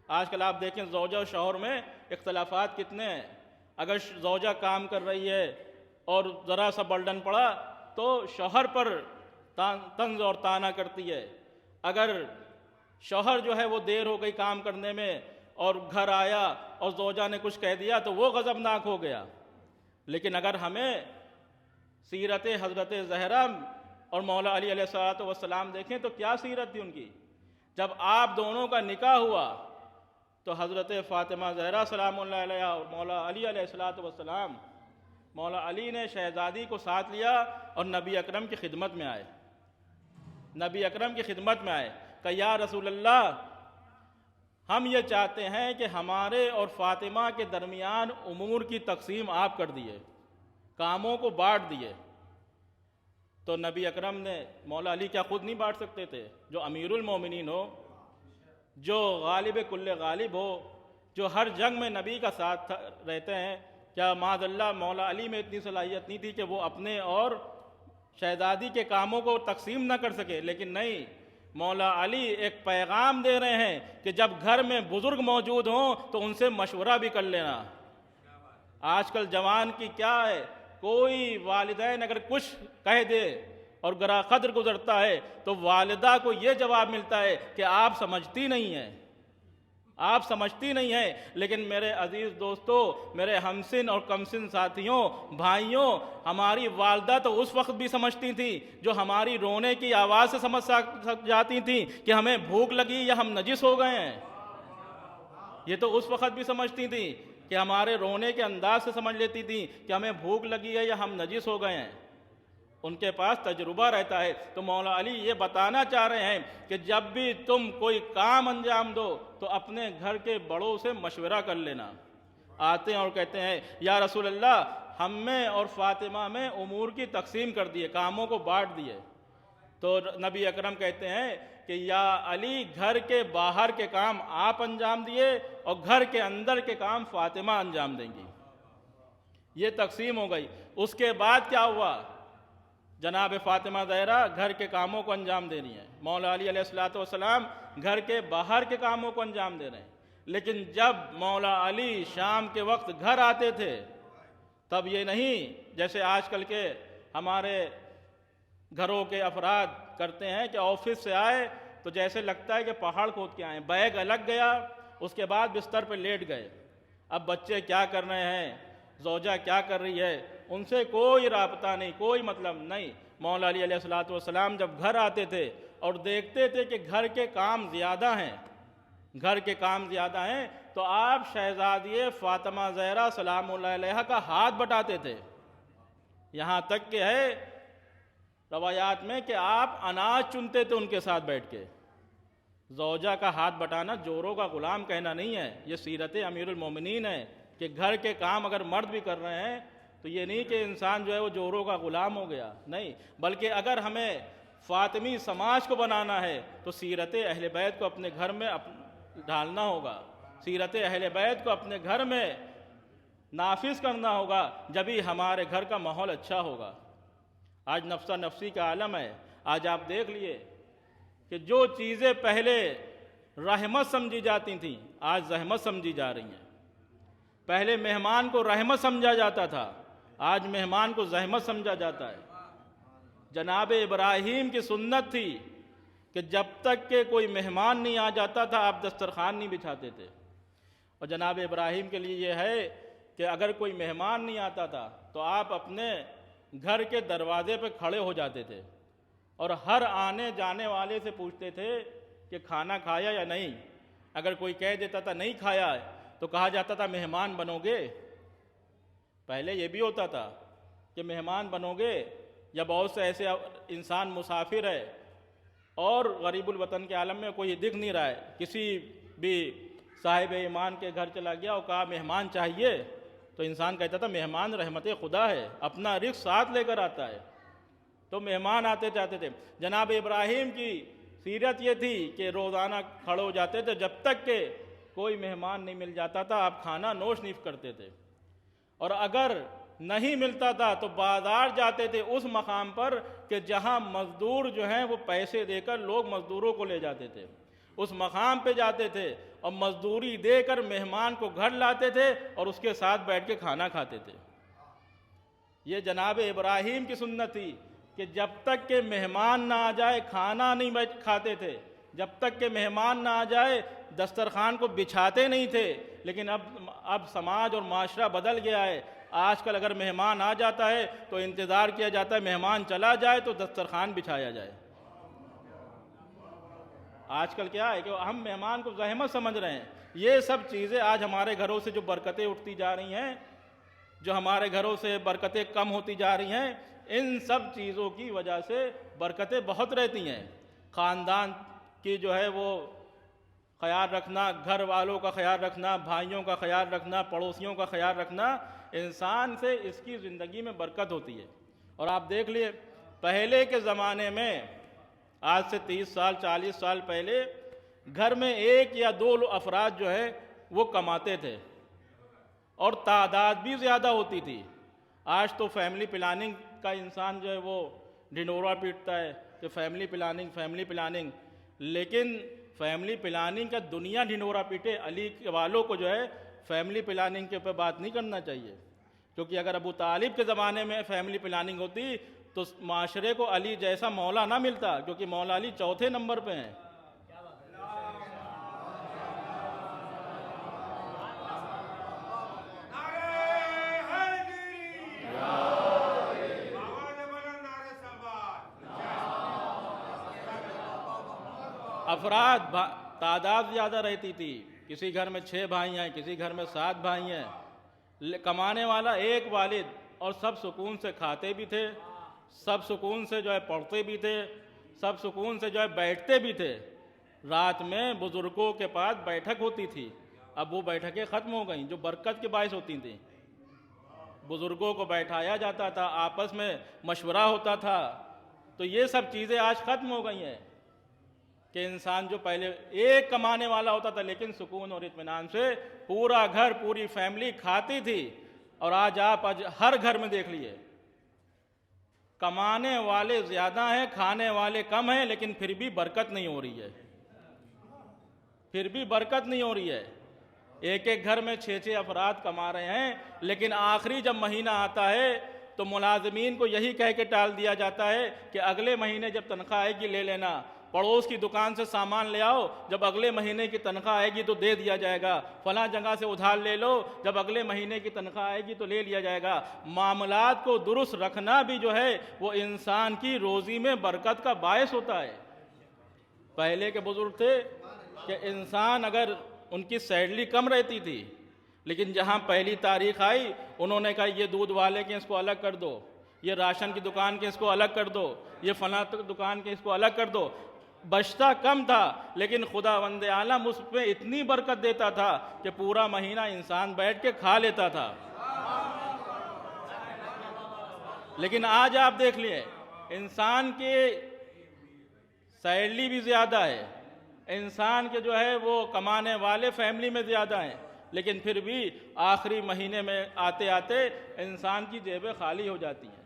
A: آج کل آپ دیکھیں زوجہ و شوہر میں اختلافات کتنے ہیں۔ اگر زوجہ کام کر رہی ہے اور ذرا سا برڈن پڑا تو شوہر پر طنز اور طعنہ کرتی ہے۔ اگر شوہر جو ہے وہ دیر ہو گئی کام کرنے میں اور گھر آیا اور زوجہ نے کچھ کہہ دیا تو وہ غضبناک ہو گیا۔ لیکن اگر ہمیں سیرت حضرت زہرا اور مولا علی علیہ الصلوۃ والسلام دیکھیں تو کیا سیرت تھی ان کی۔ جب آپ دونوں کا نکاح ہوا تو حضرت فاطمہ زہرا سلام اللہ علیہ اور مولا علی علیہ الصلوۃ والسلام، مولا علی نے شہزادی کو ساتھ لیا اور نبی اکرم کی خدمت میں آئے، نبی اکرم کی خدمت میں آئے کہ یا رسول اللہ، ہم یہ چاہتے ہیں کہ ہمارے اور فاطمہ کے درمیان امور کی تقسیم آپ کر دیے، کاموں کو بانٹ دیے۔ تو نبی اکرم نے، مولا علی کیا خود نہیں بانٹ سکتے تھے؟ جو امیر المومنین ہو، جو غالب کل غالب ہو، جو ہر جنگ میں نبی کا ساتھ رہتے ہیں، کیا معاذ اللہ مولا علی میں اتنی صلاحیت نہیں تھی کہ وہ اپنے اور شہزادی کے کاموں کو تقسیم نہ کر سکے؟ لیکن نہیں، مولا علی ایک پیغام دے رہے ہیں کہ جب گھر میں بزرگ موجود ہوں تو ان سے مشورہ بھی کر لینا۔ آج کل جوان کی کیا ہے، کوئی والدین اگر کچھ کہہ دے اور گرا قدر گزرتا ہے تو والدہ کو یہ جواب ملتا ہے کہ آپ سمجھتی نہیں ہیں، آپ سمجھتی نہیں ہیں۔ لیکن میرے عزیز دوستو، میرے ہمسن اور کمسن ساتھیوں، بھائیوں، ہماری والدہ تو اس وقت بھی سمجھتی تھیں جو ہماری رونے کی آواز سے سمجھ جاتی تھیں کہ ہمیں بھوک لگی یا ہم نجس ہو گئے ہیں۔ یہ تو اس وقت بھی سمجھتی تھیں کہ ہمارے رونے کے انداز سے سمجھ لیتی تھیں کہ ہمیں بھوک لگی ہے یا ہم نجس ہو گئے ہیں۔ ان کے پاس تجربہ رہتا ہے۔ تو مولا علی یہ بتانا چاہ رہے ہیں کہ جب بھی تم کوئی کام انجام دو تو اپنے گھر کے بڑوں سے مشورہ کر لینا۔ آتے ہیں اور کہتے ہیں یا رسول اللہ، ہم میں اور فاطمہ میں امور کی تقسیم کر دیے، کاموں کو بانٹ دیے۔ تو نبی اکرم کہتے ہیں کہ یا علی، گھر کے باہر کے کام آپ انجام دیے اور گھر کے اندر کے کام فاطمہ انجام دیں گی۔ یہ تقسیم ہو گئی۔ اس کے بعد کیا ہوا؟ جناب فاطمہ زہرا گھر کے کاموں کو انجام دے رہی ہیں، مولا علی علیہ السلام گھر کے باہر کے کاموں کو انجام دے رہے ہیں۔ لیکن جب مولا علی شام کے وقت گھر آتے تھے تب یہ نہیں جیسے آج کل کے ہمارے گھروں کے افراد کرتے ہیں کہ آفس سے آئے تو جیسے لگتا ہے کہ پہاڑ کھود کے آئے، بیگ الگ گیا، اس کے بعد بستر پہ لیٹ گئے۔ اب بچے کیا کر رہے ہیں، زوجہ کیا کر رہی ہے، ان سے کوئی رابطہ نہیں، کوئی مطلب نہیں۔ مولا علی علیہ السلام جب گھر آتے تھے اور دیکھتے تھے کہ گھر کے کام زیادہ ہیں، گھر کے کام زیادہ ہیں، تو آپ شہزادی فاطمہ زہرا سلام اللہ علیہا کا ہاتھ بٹاتے تھے۔ یہاں تک کہ ہے روایات میں کہ آپ اناج چنتے تھے ان کے ساتھ بیٹھ کے۔ زوجہ کا ہاتھ بٹانا جوروں کا غلام کہنا نہیں ہے، یہ سیرت امیر المومنین ہے کہ گھر کے کام اگر مرد بھی کر رہے ہیں تو یہ نہیں کہ انسان جو ہے وہ جوروں کا غلام ہو گیا، نہیں، بلکہ اگر ہمیں فاطمی سماج کو بنانا ہے تو سیرت اہل بیت کو اپنے گھر میں ڈھالنا ہوگا، سیرت اہل بیت کو اپنے گھر میں نافذ کرنا ہوگا، جبھی ہمارے گھر کا ماحول اچھا ہوگا۔ آج نفسہ نفسی کا عالم ہے۔ آج آپ دیکھ لیے کہ جو چیزیں پہلے رحمت سمجھی جاتی تھیں آج زحمت سمجھی جا رہی ہیں۔ پہلے مہمان کو رحمت سمجھا جاتا تھا، آج مہمان کو زحمت سمجھا جاتا ہے۔ جناب ابراہیم کی سنت تھی کہ جب تک کہ کوئی مہمان نہیں آ جاتا تھا آپ دسترخوان نہیں بچھاتے تھے، اور جناب ابراہیم کے لیے یہ ہے کہ اگر کوئی مہمان نہیں آتا تھا تو آپ اپنے گھر کے دروازے پہ کھڑے ہو جاتے تھے اور ہر آنے جانے والے سے پوچھتے تھے کہ کھانا کھایا یا نہیں۔ اگر کوئی کہہ دیتا تھا نہیں کھایا ہے تو کہا جاتا تھا مہمان بنو گے۔ پہلے یہ بھی ہوتا تھا کہ مہمان بنو گے، یا بہت سے ایسے انسان مسافر ہے اور غریب الوطن کے عالم میں کوئی دکھ نہیں رہا ہے، کسی بھی صاحب ایمان کے گھر چلا گیا اور کہا مہمان چاہیے تو انسان کہتا تھا مہمان رحمت خدا ہے، اپنا رزق ساتھ لے کر آتا ہے، تو مہمان آتے جاتے تھے۔ جناب ابراہیم کی سیرت یہ تھی کہ روزانہ کھڑے ہو جاتے تھے، جب تک کہ کوئی مہمان نہیں مل جاتا تھا آپ کھانا نوش نیف کرتے تھے، اور اگر نہیں ملتا تھا تو بازار جاتے تھے اس مقام پر کہ جہاں مزدور جو ہیں وہ پیسے دے کر لوگ مزدوروں کو لے جاتے تھے، اس مقام پہ جاتے تھے اور مزدوری دے کر مہمان کو گھر لاتے تھے اور اس کے ساتھ بیٹھ کے کھانا کھاتے تھے۔ یہ جناب ابراہیم کی سنت تھی کہ جب تک کہ مہمان نہ آ جائے کھانا نہیں کھاتے تھے، جب تک کہ مہمان نہ آ جائے دسترخوان کو بچھاتے نہیں تھے۔ لیکن اب سماج اور معاشرہ بدل گیا ہے، آج کل اگر مہمان آ جاتا ہے تو انتظار کیا جاتا ہے مہمان چلا جائے تو دسترخوان بچھایا جائے۔ آج کل کیا ہے کہ ہم مہمان کو زحمت سمجھ رہے ہیں۔ یہ سب چیزیں آج ہمارے گھروں سے جو برکتیں اٹھتی جا رہی ہیں، جو ہمارے گھروں سے برکتیں کم ہوتی جا رہی ہیں، ان سب چیزوں کی وجہ سے برکتیں بہت رہتی ہیں۔ خاندان کی جو ہے وہ خیال رکھنا، گھر والوں کا خیال رکھنا، بھائیوں کا خیال رکھنا، پڑوسیوں کا خیال رکھنا، انسان سے اس کی زندگی میں برکت ہوتی ہے۔ اور آپ دیکھ لیے پہلے کے زمانے میں، آج سے 30 سال 40 سال پہلے، گھر میں ایک یا دو افراد جو ہے وہ کماتے تھے اور تعداد بھی زیادہ ہوتی تھی۔ آج تو فیملی پلاننگ کا انسان جو ہے وہ ڈھنڈورا پیٹتا ہے کہ فیملی پلاننگ، لیکن فیملی پلاننگ کا دنیا ڈھنڈورا پیٹے، علی والوں کو جو ہے فیملی پلاننگ کے اوپر بات نہیں کرنا چاہیے، کیونکہ اگر ابو طالب کے زمانے میں فیملی پلاننگ ہوتی تو معاشرے کو علی جیسا مولا نہ ملتا، کیونکہ مولا علی چوتھے نمبر پہ ہیں۔ افراد تعداد زیادہ رہتی تھی، کسی گھر میں 6 بھائی ہیں، کسی گھر میں 7 بھائی ہیں، کمانے والا ایک والد، اور سب سکون سے کھاتے بھی تھے سب سکون سے جو ہے پڑھتے بھی تھے، سب سکون سے جو ہے بیٹھتے بھی تھے۔ رات میں بزرگوں کے پاس بیٹھک ہوتی تھی، اب وہ بیٹھکیں ختم ہو گئیں جو برکت کے باعث ہوتی تھیں۔ بزرگوں کو بیٹھایا جاتا تھا، آپس میں مشورہ ہوتا تھا، تو یہ سب چیزیں آج ختم ہو گئی ہیں کہ انسان جو پہلے ایک کمانے والا ہوتا تھا لیکن سکون اور اطمینان سے پورا گھر پوری فیملی کھاتی تھی، اور آج آپ ہر گھر میں دیکھ لیے کمانے والے زیادہ ہیں، کھانے والے کم ہیں، لیکن پھر بھی برکت نہیں ہو رہی ہے، پھر بھی برکت نہیں ہو رہی ہے۔ ایک ایک گھر میں 6 افراد کما رہے ہیں، لیکن آخری جب مہینہ آتا ہے تو ملازمین کو یہی کہہ کے ٹال دیا جاتا ہے کہ اگلے مہینے جب تنخواہ آئے گی لے لینا، پڑوس کی دکان سے سامان لے آؤ، جب اگلے مہینے کی تنخواہ آئے گی تو دے دیا جائے گا، فلاں جگہ سے ادھار لے لو، جب اگلے مہینے کی تنخواہ آئے گی تو لے لیا جائے گا۔ معاملات کو درست رکھنا بھی جو ہے وہ انسان کی روزی میں برکت کا باعث ہوتا ہے۔ پہلے کے بزرگ تھے کہ انسان اگر ان کی سیلری کم رہتی تھی، لیکن جہاں پہلی تاریخ آئی انہوں نے کہا یہ دودھ والے کے اس کو الگ کر دو، یہ راشن کی دکان کے اس کو الگ کر دو، یہ فلاں دکان کے اس کو الگ کر دو۔ بچتا کم تھا لیکن خداوند عالم اس پہ اتنی برکت دیتا تھا کہ پورا مہینہ انسان بیٹھ کے کھا لیتا تھا۔ لیکن آج آپ دیکھ لیے انسان کی سیلری بھی زیادہ ہے، انسان کے جو ہے وہ کمانے والے فیملی میں زیادہ ہیں، لیکن پھر بھی آخری مہینے میں آتے آتے انسان کی جیبیں خالی ہو جاتی ہیں۔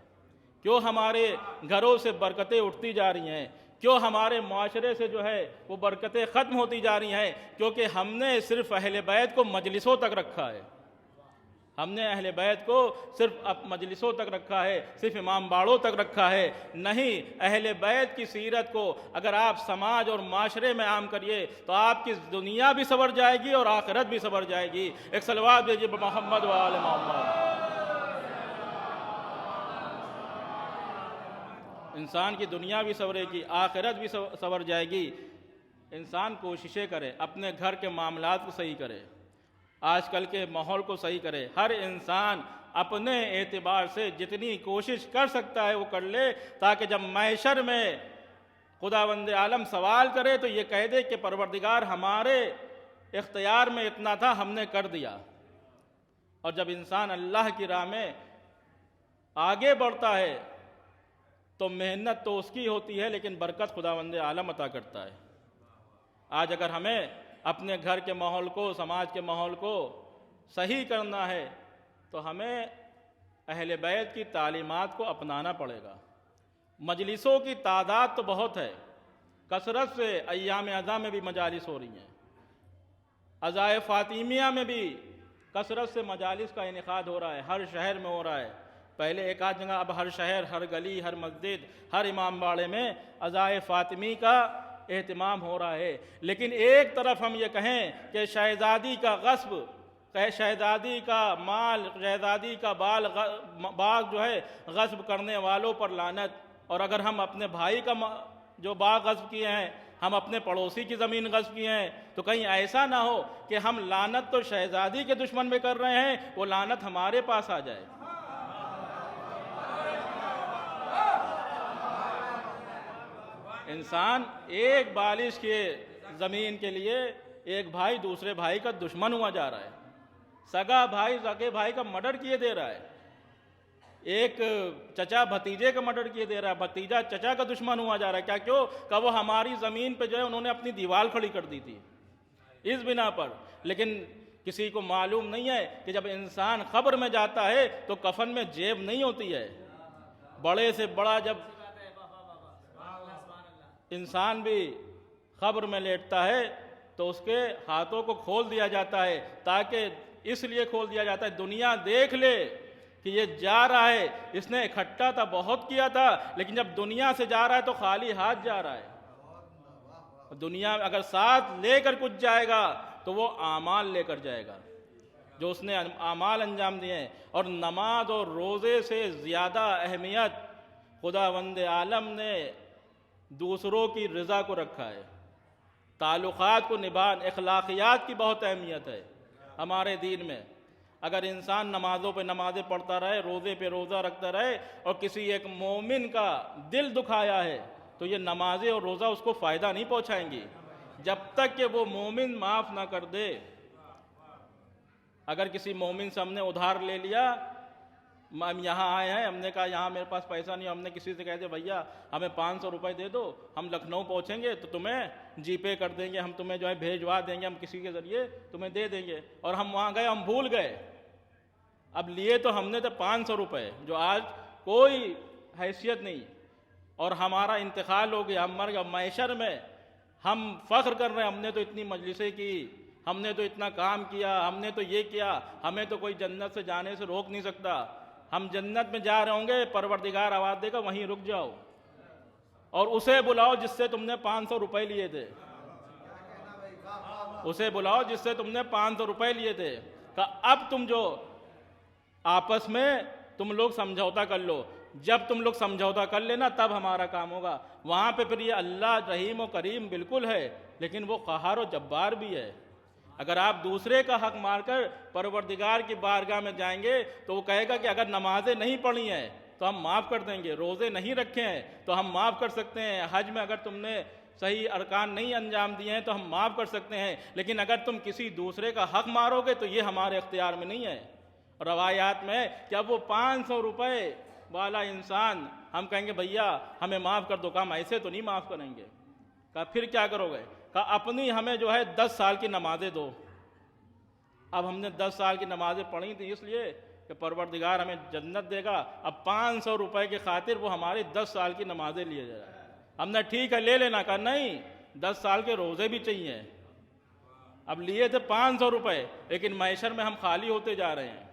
A: کیوں ہمارے گھروں سے برکتیں اٹھتی جا رہی ہیں؟ کیوں ہمارے معاشرے سے جو ہے وہ برکتیں ختم ہوتی جا رہی ہیں؟ کیونکہ ہم نے صرف اہل بیت کو مجلسوں تک رکھا ہے، ہم نے اہل بیت کو صرف مجلسوں تک رکھا ہے، صرف امام باڑوں تک رکھا ہے۔ نہیں، اہل بیت کی سیرت کو اگر آپ سماج اور معاشرے میں عام کریے تو آپ کی دنیا بھی سنور جائے گی اور آخرت بھی سنور جائے گی۔ ایک صلوات بھیجیے محمد و آل محمد۔ انسان کی دنیا بھی سنورے گی، آخرت بھی سنور جائے گی۔ انسان کوششیں کرے، اپنے گھر کے معاملات کو صحیح کرے، آج کل کے ماحول کو صحیح کرے۔ ہر انسان اپنے اعتبار سے جتنی کوشش کر سکتا ہے وہ کر لے، تاکہ جب محشر میں خداوند عالم سوال کرے تو یہ کہہ دے کہ پروردگار ہمارے اختیار میں اتنا تھا، ہم نے کر دیا۔ اور جب انسان اللہ کی راہ میں آگے بڑھتا ہے تو محنت تو اس کی ہوتی ہے لیکن برکت خداوند عالم عطا کرتا ہے۔ آج اگر ہمیں اپنے گھر کے ماحول کو، سماج کے ماحول کو صحیح کرنا ہے تو ہمیں اہل بیت کی تعلیمات کو اپنانا پڑے گا۔ مجلسوں کی تعداد تو بہت ہے، کثرت سے ایام عزا میں بھی مجالس ہو رہی ہیں، عزائے فاطمیہ میں بھی کثرت سے مجالس کا انعقاد ہو رہا ہے، ہر شہر میں ہو رہا ہے۔ پہلے ایک آدھ جگہ، اب ہر شہر، ہر گلی، ہر مسجد، ہر امام باڑے میں عزائے فاطمی کا اہتمام ہو رہا ہے۔ لیکن ایک طرف ہم یہ کہیں کہ شہزادی کا غصب، شہزادی کا مال، شہزادی کا باغ جو ہے غصب کرنے والوں پر لعنت، اور اگر ہم اپنے بھائی کا جو باغ غصب کیے ہیں، ہم اپنے پڑوسی کی زمین غصب کیے ہیں، تو کہیں ایسا نہ ہو کہ ہم لعنت تو شہزادی کے دشمن میں کر رہے ہیں، وہ لعنت ہمارے پاس آ جائے۔ انسان ایک بالش کے زمین کے لیے ایک بھائی دوسرے بھائی کا دشمن ہوا جا رہا ہے، سگا بھائی سگے بھائی کا مرڈر کیے دے رہا ہے، ایک چچا بھتیجے کا مرڈر کیے دے رہا ہے، بھتیجا چچا کا دشمن ہوا جا رہا ہے۔ کیا کیوں کہ وہ ہماری زمین پہ جو ہے انہوں نے اپنی دیوار کھڑی کر دی تھی اس بنا پر۔ لیکن کسی کو معلوم نہیں ہے کہ جب انسان قبر میں جاتا ہے تو کفن میں جیب نہیں ہوتی ہے، بڑے سے بڑا جب انسان بھی قبر میں لیٹتا ہے تو اس کے ہاتھوں کو کھول دیا جاتا ہے، تاکہ اس لیے کھول دیا جاتا ہے دنیا دیکھ لے کہ یہ جا رہا ہے، اس نے اکٹھا تھا، بہت کیا تھا، لیکن جب دنیا سے جا رہا ہے تو خالی ہاتھ جا رہا ہے۔ دنیا اگر ساتھ لے کر کچھ جائے گا تو وہ اعمال لے کر جائے گا جو اس نے اعمال انجام دیے ہیں۔ اور نماز اور روزے سے زیادہ اہمیت خداوند عالم نے دوسروں کی رضا کو رکھا ہے، تعلقات کو نبھانا، اخلاقیات کی بہت اہمیت ہے ہمارے دین میں۔ اگر انسان نمازوں پہ نمازیں پڑھتا رہے، روزے پہ روزہ رکھتا رہے اور کسی ایک مومن کا دل دکھایا ہے تو یہ نمازیں اور روزہ اس کو فائدہ نہیں پہنچائیں گی جب تک کہ وہ مومن معاف نہ کر دے۔ اگر کسی مومن سے ہم نے ادھار لے لیا، ہم یہاں آئے ہیں، ہم نے کہا یہاں میرے پاس پیسہ نہیں، ہم نے کسی سے کہہ دیا بھیا ہمیں 500 روپے دے دو، ہم لکھنؤ پہنچیں گے تو تمہیں جی پے کر دیں گے، ہم تمہیں جو ہے بھیجوا دیں گے، ہم کسی کے ذریعے تمہیں دے دیں گے، اور ہم وہاں گئے، ہم بھول گئے، اب لیے تو ہم نے تو 500 روپے جو آج کوئی حیثیت نہیں، اور ہمارا انتقال ہو گیا، ہم مر گئے، معاشر میں ہم فخر کر رہے ہیں ہم نے تو اتنی مجلسیں کی، ہم نے تو اتنا کام کیا، ہم نے تو یہ کیا، ہمیں تو کوئی جنت سے جانے سے روک نہیں سکتا، ہم جنت میں جا رہے ہوں گے، پروردگار آواز دے گا وہیں رک جاؤ اور اسے بلاؤ جس سے تم نے 500 روپے لیے تھے، اسے بلاؤ جس سے تم نے 500 روپے لیے تھے، کہ اب تم جو آپس میں تم لوگ سمجھوتا کر لو، جب تم لوگ سمجھوتا کر لینا تب ہمارا کام ہوگا۔ وہاں پہ پھر یہ اللہ رحیم و کریم بالکل ہے، لیکن وہ قہار و جبار بھی ہے۔ اگر آپ دوسرے کا حق مار کر پروردگار کی بارگاہ میں جائیں گے تو وہ کہے گا کہ اگر نمازیں نہیں پڑھی ہیں تو ہم معاف کر دیں گے، روزے نہیں رکھے ہیں تو ہم معاف کر سکتے ہیں، حج میں اگر تم نے صحیح ارکان نہیں انجام دیے ہیں تو ہم معاف کر سکتے ہیں، لیکن اگر تم کسی دوسرے کا حق مارو گے تو یہ ہمارے اختیار میں نہیں ہے۔ روایات میں کہ اب وہ 500 روپے والا انسان ہم کہیں گے بھیا ہمیں معاف کر دو، کہا ہم ایسے تو نہیں معاف کریں گے، کہا پھر کیا کرو گے، کہا اپنی ہمیں جو ہے 10 سال کی نمازیں دو۔ اب ہم نے 10 سال کی نمازیں پڑھی تھی اس لیے کہ پروردگار ہمیں جنت دے گا، اب 500 روپے کی خاطر وہ ہماری 10 سال کی نمازیں لیے جا رہا ہے۔ ہم نے ٹھیک ہے لے لینا، کہا نہیں 10 سال کے روزے بھی چاہیے۔ اب لیے تھے 500 روپے لیکن معاشر میں ہم خالی ہوتے جا رہے ہیں،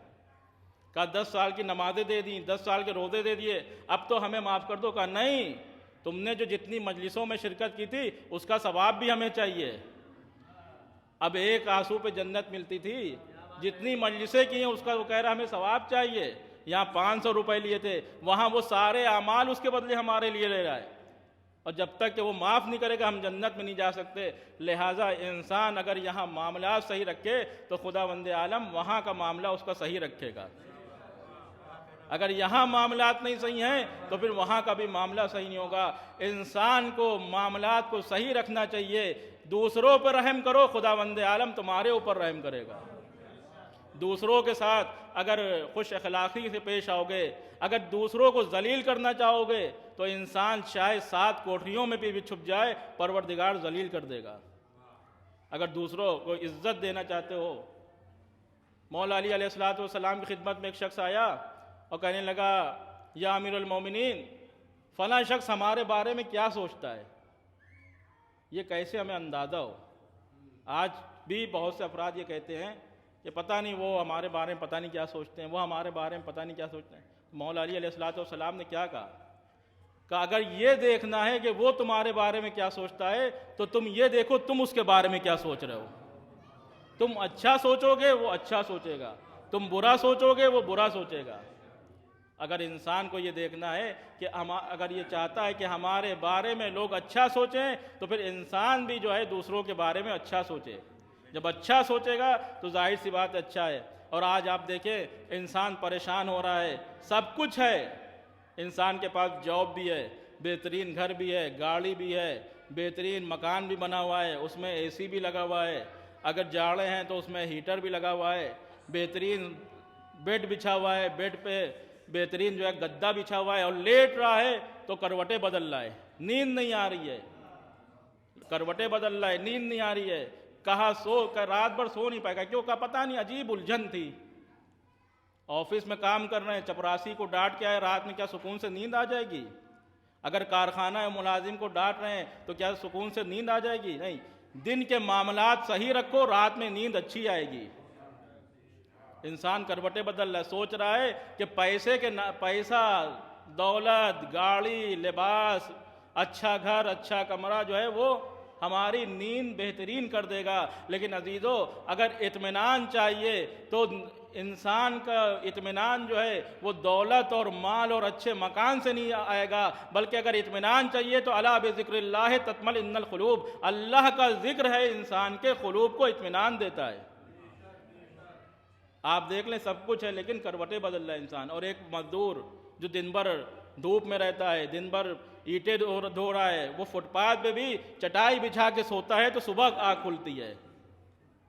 A: کہا 10 سال کی نمازیں دے دیں، 10 سال کے روزے دے دیے، اب تو ہمیں معاف کر دو، کہا نہیں تم نے جو جتنی مجلسوں میں شرکت کی تھی اس کا ثواب بھی ہمیں چاہیے۔ اب ایک آنسو پہ جنت ملتی تھی، جتنی مجلسیں کی ہیں اس کا وہ کہہ رہا ہمیں ثواب چاہیے، یہاں 500 روپے لیے تھے، وہاں وہ سارے اعمال اس کے بدلے ہمارے لیے لے رہا ہے، اور جب تک کہ وہ معاف نہیں کرے گا ہم جنت میں نہیں جا سکتے۔ لہٰذا انسان اگر یہاں معاملات صحیح رکھے تو خداوند عالم وہاں کا معاملہ اس کا صحیح رکھے گا، اگر یہاں معاملات نہیں صحیح ہیں تو پھر وہاں کا بھی معاملہ صحیح نہیں ہوگا۔ انسان کو معاملات کو صحیح رکھنا چاہیے، دوسروں پر رحم کرو خداوند عالم تمہارے اوپر رحم کرے گا۔ دوسروں کے ساتھ اگر خوش اخلاقی سے پیش آؤ گے، اگر دوسروں کو ذلیل کرنا چاہو گے تو انسان چاہے 7 کوٹھریوں میں بھی چھپ جائے پروردگار ذلیل کر دے گا۔ اگر دوسروں کو عزت دینا چاہتے ہو، مولا علی علیہ السلام کی خدمت میں ایک شخص آیا اور کہنے لگا یا امیر المومنین فلاں شخص ہمارے بارے میں کیا سوچتا ہے، یہ کیسے ہمیں اندازہ ہو؟ آج بھی بہت سے افراد یہ کہتے ہیں کہ پتہ نہیں وہ ہمارے بارے میں پتہ نہیں کیا سوچتے ہیں، وہ ہمارے بارے میں پتہ نہیں کیا سوچتے ہیں۔ مولا علی علیہ السلام نے کیا کہا کہ اگر یہ دیکھنا ہے کہ وہ تمہارے بارے میں کیا سوچتا ہے تو تم یہ دیکھو تم اس کے بارے میں کیا سوچ رہے ہو۔ تم اچھا سوچو گے وہ اچھا سوچے گا، تم برا سوچو گے وہ برا سوچے گا۔ اگر انسان کو یہ دیکھنا ہے کہ اگر یہ چاہتا ہے کہ ہمارے بارے میں لوگ اچھا سوچیں تو پھر انسان بھی جو ہے دوسروں کے بارے میں اچھا سوچے، جب اچھا سوچے گا تو ظاہر سی بات اچھا ہے۔ اور آج آپ دیکھیں انسان پریشان ہو رہا ہے، سب کچھ ہے، انسان کے پاس جاب بھی ہے، بہترین گھر بھی ہے، گاڑی بھی ہے، بہترین مکان بھی بنا ہوا ہے، اس میں اے سی بھی لگا ہوا ہے، اگر جاڑے ہیں تو اس میں ہیٹر بھی لگا ہوا ہے، بہترین بیڈ بچھا ہوا ہے، بیڈ پہ بہترین جو ہے گدا بچھا ہوا ہے، اور لیٹ رہا ہے تو کروٹیں بدل رہا ہے، نیند نہیں آ رہی ہے، کروٹیں بدل رہا ہے، نیند نہیں آ رہی ہے، کہا رات بھر سو نہیں پائے گا، کیوں؟ کہا پتہ نہیں عجیب الجھن تھی، آفس میں کام کر رہے ہیں، چپراسی کو ڈانٹ کے آئے، رات میں کیا سکون سے نیند آ جائے گی؟ اگر کارخانہ ملازم کو ڈانٹ رہے ہیں تو کیا سکون سے نیند آ جائے گی؟ نہیں، دن کے معاملات صحیح رکھو، رات میں نیند اچھی آئے گی۔ انسان کروٹیں بدل رہا ہے، سوچ رہا ہے کہ پیسہ، دولت، گاڑی، لباس، اچھا گھر، اچھا کمرہ جو ہے وہ ہماری نیند بہترین کر دے گا، لیکن عزیزو اگر اطمینان چاہیے تو انسان کا اطمینان جو ہے وہ دولت اور مال اور اچھے مکان سے نہیں آئے گا، بلکہ اگر اطمینان چاہیے تو الا بذکر اللہ تطمئن القلوب، اللہ کا ذکر ہے انسان کے قلوب کو اطمینان دیتا ہے۔ آپ دیکھ لیں سب کچھ ہے لیکن کروٹیں بدل رہا ہے انسان. اور ایک مزدور جو دن بھر دھوپ میں رہتا ہے, دن بھر اینٹیں دھو رہا ہے, وہ فٹ پاتھ پہ بھی چٹائی بچھا کے سوتا ہے تو صبح آنکھ کھلتی ہے.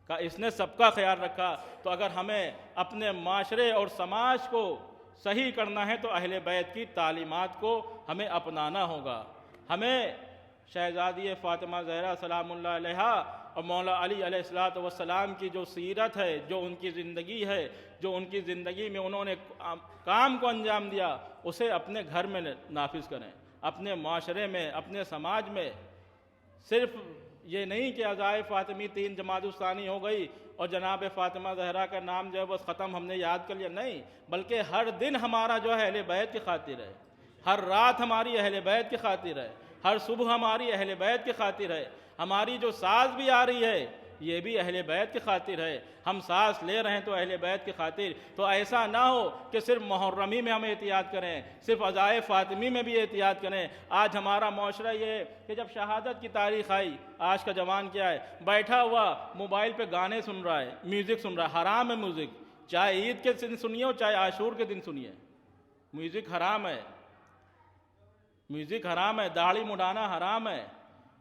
A: اس نے سب کا خیال رکھا. تو اگر ہمیں اپنے معاشرے اور سماج کو صحیح کرنا ہے تو اہل بیت کی تعلیمات کو ہمیں اپنانا ہوگا. ہمیں شہزادی فاطمہ زہرا سلام اللہ علیہا اور مولا علی علیہ الصلوۃ والسلام کی جو سیرت ہے, جو ان کی زندگی ہے, جو ان کی زندگی میں انہوں نے کام کو انجام دیا, اسے اپنے گھر میں نافذ کریں, اپنے معاشرے میں, اپنے سماج میں. صرف یہ نہیں کہ عزائے فاطمی 3 جمادی الثانی ہو گئی اور جناب فاطمہ زہرا کا نام جو ہے بس ختم, ہم نے یاد کر لیا, نہیں, بلکہ ہر دن ہمارا جو ہے اہل بیت کی خاطر ہے, ہر رات ہماری اہل بیت کی خاطر ہے, ہر صبح ہماری اہل بیت کی خاطر ہے. ہماری جو سانس بھی آ رہی ہے یہ بھی اہل بیت کی خاطر ہے. ہم سانس لے رہے ہیں تو اہل بیت کی خاطر. تو ایسا نہ ہو کہ صرف محرمی میں ہم احتیاط کریں, صرف عزائے فاطمی میں بھی احتیاط کریں. آج ہمارا معاشرہ یہ ہے کہ جب شہادت کی تاریخ آئی, آج کا جوان کیا ہے, بیٹھا ہوا موبائل پہ گانے سن رہا ہے, میوزک سن رہا ہے. حرام ہے میوزک, چاہے عید کے دن سنیے ہو چاہے عاشور کے دن سنیے, میوزک حرام ہے, میوزک حرام ہے. داڑھی مڈانا حرام ہے,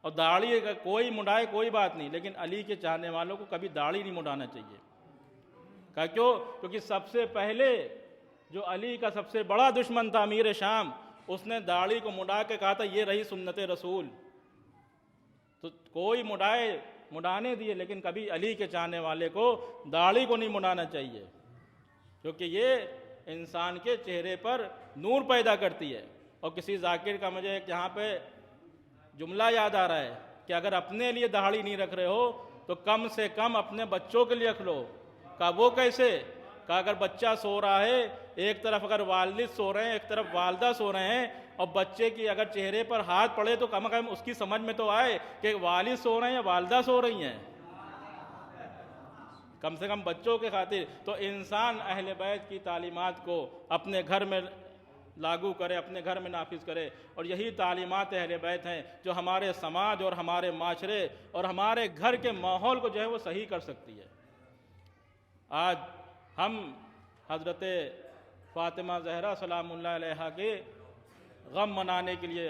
A: اور داڑھی کوئی مڈائے کوئی بات نہیں, لیکن علی کے چاہنے والوں کو کبھی داڑھی نہیں مڈانا چاہیے. کیوں؟ کیونکہ سب سے پہلے جو علی کا سب سے بڑا دشمن تھا امیر شام, اس نے داڑھی کو مڈا کے کہا تھا یہ رہی سنت رسول. تو کوئی مڈانے دیے, لیکن کبھی علی کے چاہنے والے کو داڑھی کو نہیں مڈانا چاہیے, کیونکہ یہ انسان کے چہرے پر نور پیدا کرتی ہے. اور کسی ذاکر کا مجھے ایک یہاں پہ جملہ یاد آ رہا ہے کہ اگر اپنے لیے داڑھی نہیں رکھ رہے ہو تو کم سے کم اپنے بچوں کے لیے رکھ لو. کہا وہ کیسے؟ کہا اگر بچہ سو رہا ہے, ایک طرف اگر والد سو رہے ہیں, ایک طرف والدہ سو رہے ہیں, اور بچے کی اگر چہرے پر ہاتھ پڑے تو کم از کم اس کی سمجھ میں تو آئے کہ والد سو رہے ہیں یا والدہ سو رہی ہیں, کم سے کم بچوں کے خاطر. تو انسان اہل بیت کی تعلیمات کو اپنے گھر میں لاگو کرے, اپنے گھر میں نافذ کرے, اور یہی تعلیمات اہل بیت ہیں جو ہمارے سماج اور ہمارے معاشرے اور ہمارے گھر کے ماحول کو جو ہے وہ صحیح کر سکتی ہے. آج ہم حضرت فاطمہ زہرا سلام اللہ علیہا کے غم منانے کے لیے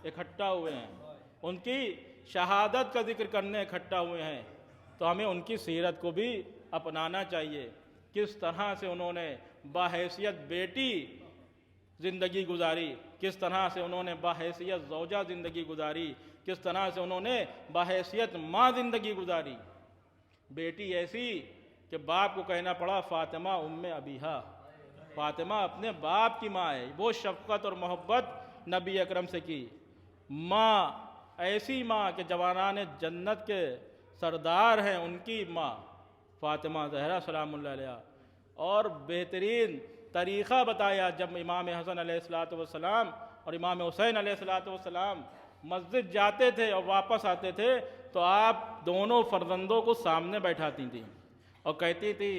A: اکٹھا ہوئے ہیں, ان کی شہادت کا ذکر کرنے اکٹھا ہوئے ہیں. تو ہمیں ان کی سیرت کو بھی اپنانا چاہیے, کس طرح سے انہوں نے بحیثیت بیٹی زندگی گزاری, کس طرح سے انہوں نے بحیثیت زوجہ زندگی گزاری, کس طرح سے انہوں نے بحیثیت ماں زندگی گزاری. بیٹی ایسی کہ باپ کو کہنا پڑا فاطمہ ام ابیہا, فاطمہ اپنے باپ کی ماں ہے. وہ شفقت اور محبت نبی اکرم سے کی. ماں ایسی ماں کہ جوانان جنت کے سردار ہیں, ان کی ماں فاطمہ زہرا سلام اللہ علیہا. اور بہترین طریقہ بتایا, جب امام حسن علیہ الصلوۃ والسلام اور امام حسین علیہ الصلوۃ والسلام مسجد جاتے تھے اور واپس آتے تھے تو آپ دونوں فرزندوں کو سامنے بیٹھاتی تھیں اور کہتی تھی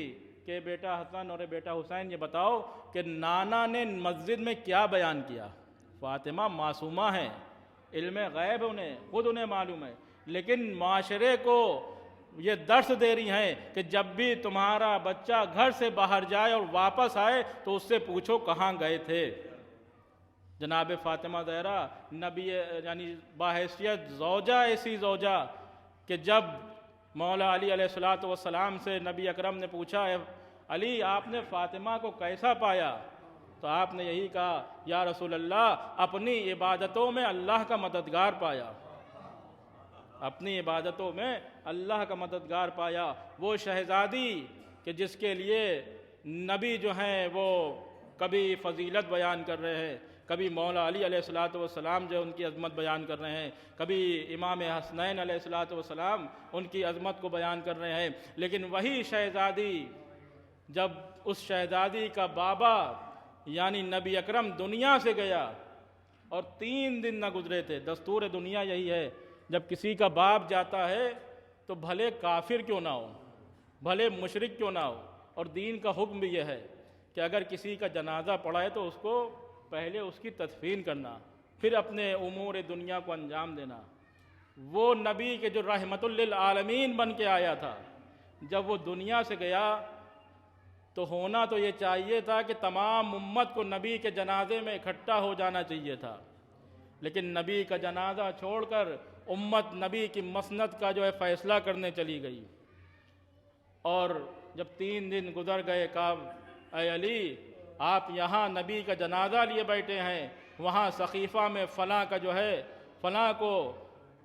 A: کہ بیٹا حسن اور بیٹا حسین یہ بتاؤ کہ نانا نے مسجد میں کیا بیان کیا. فاطمہ معصومہ ہیں, علم غیب خود انہیں معلوم ہے, لیکن معاشرے کو یہ درس دے رہی ہیں کہ جب بھی تمہارا بچہ گھر سے باہر جائے اور واپس آئے تو اس سے پوچھو کہاں گئے تھے. جناب فاطمہ زہرا نبی یعنی بحیثیت زوجہ, ایسی زوجہ کہ جب مولا علی علیہ الصلوۃ والسلام سے نبی اکرم نے پوچھا علی آپ نے فاطمہ کو کیسا پایا, تو آپ نے یہی کہا یا رسول اللہ اپنی عبادتوں میں اللہ کا مددگار پایا, اپنی عبادتوں میں اللہ کا مددگار پایا. وہ شہزادی کہ جس کے لیے نبی جو ہیں وہ کبھی فضیلت بیان کر رہے ہیں, کبھی مولا علی علیہ الصلوۃ والسلام جو ان کی عظمت بیان کر رہے ہیں, کبھی امام حسنین علیہ الصلوۃ والسلام ان کی عظمت کو بیان کر رہے ہیں. لیکن وہی شہزادی جب اس شہزادی کا بابا یعنی نبی اکرم دنیا سے گیا اور 3 دن نہ گزرے تھے, دستور دنیا یہی ہے جب کسی کا باپ جاتا ہے تو بھلے کافر کیوں نہ ہو, بھلے مشرک کیوں نہ ہو, اور دین کا حکم بھی یہ ہے کہ اگر کسی کا جنازہ پڑا ہے تو اس کو پہلے اس کی تدفین کرنا, پھر اپنے امور دنیا کو انجام دینا. وہ نبی کے جو رحمت للعالمین بن کے آیا تھا, جب وہ دنیا سے گیا تو ہونا تو یہ چاہیے تھا کہ تمام امت کو نبی کے جنازے میں اکٹھا ہو جانا چاہیے تھا، لیکن نبی کا جنازہ چھوڑ کر امت نبی کی مسند کا جو ہے فیصلہ کرنے چلی گئی۔ اور جب 3 دن گزر گئے، کہا اے علی آپ یہاں نبی کا جنازہ لیے بیٹھے ہیں، وہاں سقیفہ میں فلاں کا جو ہے فلاں کو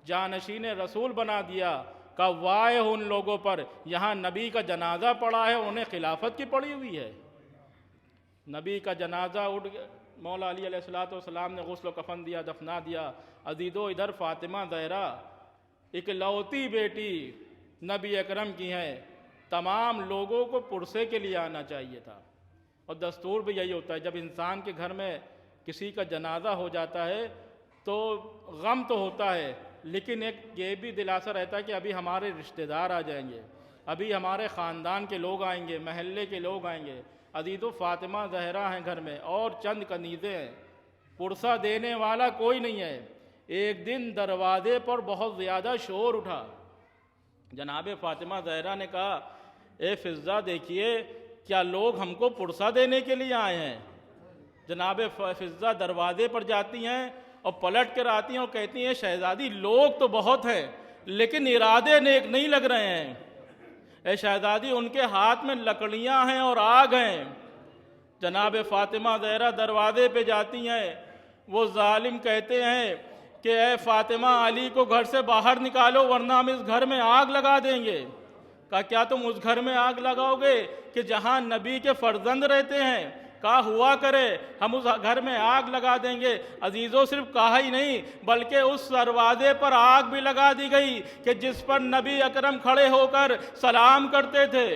A: جانشین رسول بنا دیا۔ کہا وائے ان لوگوں پر، یہاں نبی کا جنازہ پڑا ہے، انہیں خلافت کی پڑی ہوئی ہے۔ نبی کا جنازہ اٹھ گیا، مولا علی علیہ السلام نے غسل و کفن دیا، دفنا دیا۔ عزیزو ادھر فاطمہ زہرا اکلوتی بیٹی نبی اکرم کی ہیں، تمام لوگوں کو پرسے کے لیے آنا چاہیے تھا۔ اور دستور بھی یہی ہوتا ہے، جب انسان کے گھر میں کسی کا جنازہ ہو جاتا ہے تو غم تو ہوتا ہے، لیکن ایک یہ بھی دلاسا رہتا ہے کہ ابھی ہمارے رشتہ دار آ جائیں گے، ابھی ہمارے خاندان کے لوگ آئیں گے، محلے کے لوگ آئیں گے۔ عزیزو فاطمہ زہرا ہیں گھر میں، اور چند کنیزیں ہیں، پرسہ دینے والا کوئی نہیں ہے۔ ایک دن دروازے پر بہت زیادہ شور اٹھا، جناب فاطمہ زہرا نے کہا اے فضہ دیکھیے کیا لوگ ہم کو پرسہ دینے کے لیے آئے ہیں؟ جناب فضہ دروازے پر جاتی ہیں اور پلٹ کر آتی ہیں اور کہتی ہیں شہزادی لوگ تو بہت ہیں لیکن ارادے نیک نہیں لگ رہے ہیں۔ اے شہزادی ان کے ہاتھ میں لکڑیاں ہیں اور آگ ہیں۔ جناب فاطمہ زہرا دروازے پہ جاتی ہیں، وہ ظالم کہتے ہیں کہ اے فاطمہ علی کو گھر سے باہر نکالو ورنہ ہم اس گھر میں آگ لگا دیں گے۔ کہا کیا تم اس گھر میں آگ لگاؤ گے کہ جہاں نبی کے فرزند رہتے ہیں؟ کہا ہوا کرے، ہم اس گھر میں آگ لگا دیں گے۔ عزیزوں صرف کہا ہی نہیں بلکہ اس دروازے پر آگ بھی لگا دی گئی کہ جس پر نبی اکرم کھڑے ہو کر سلام کرتے تھے۔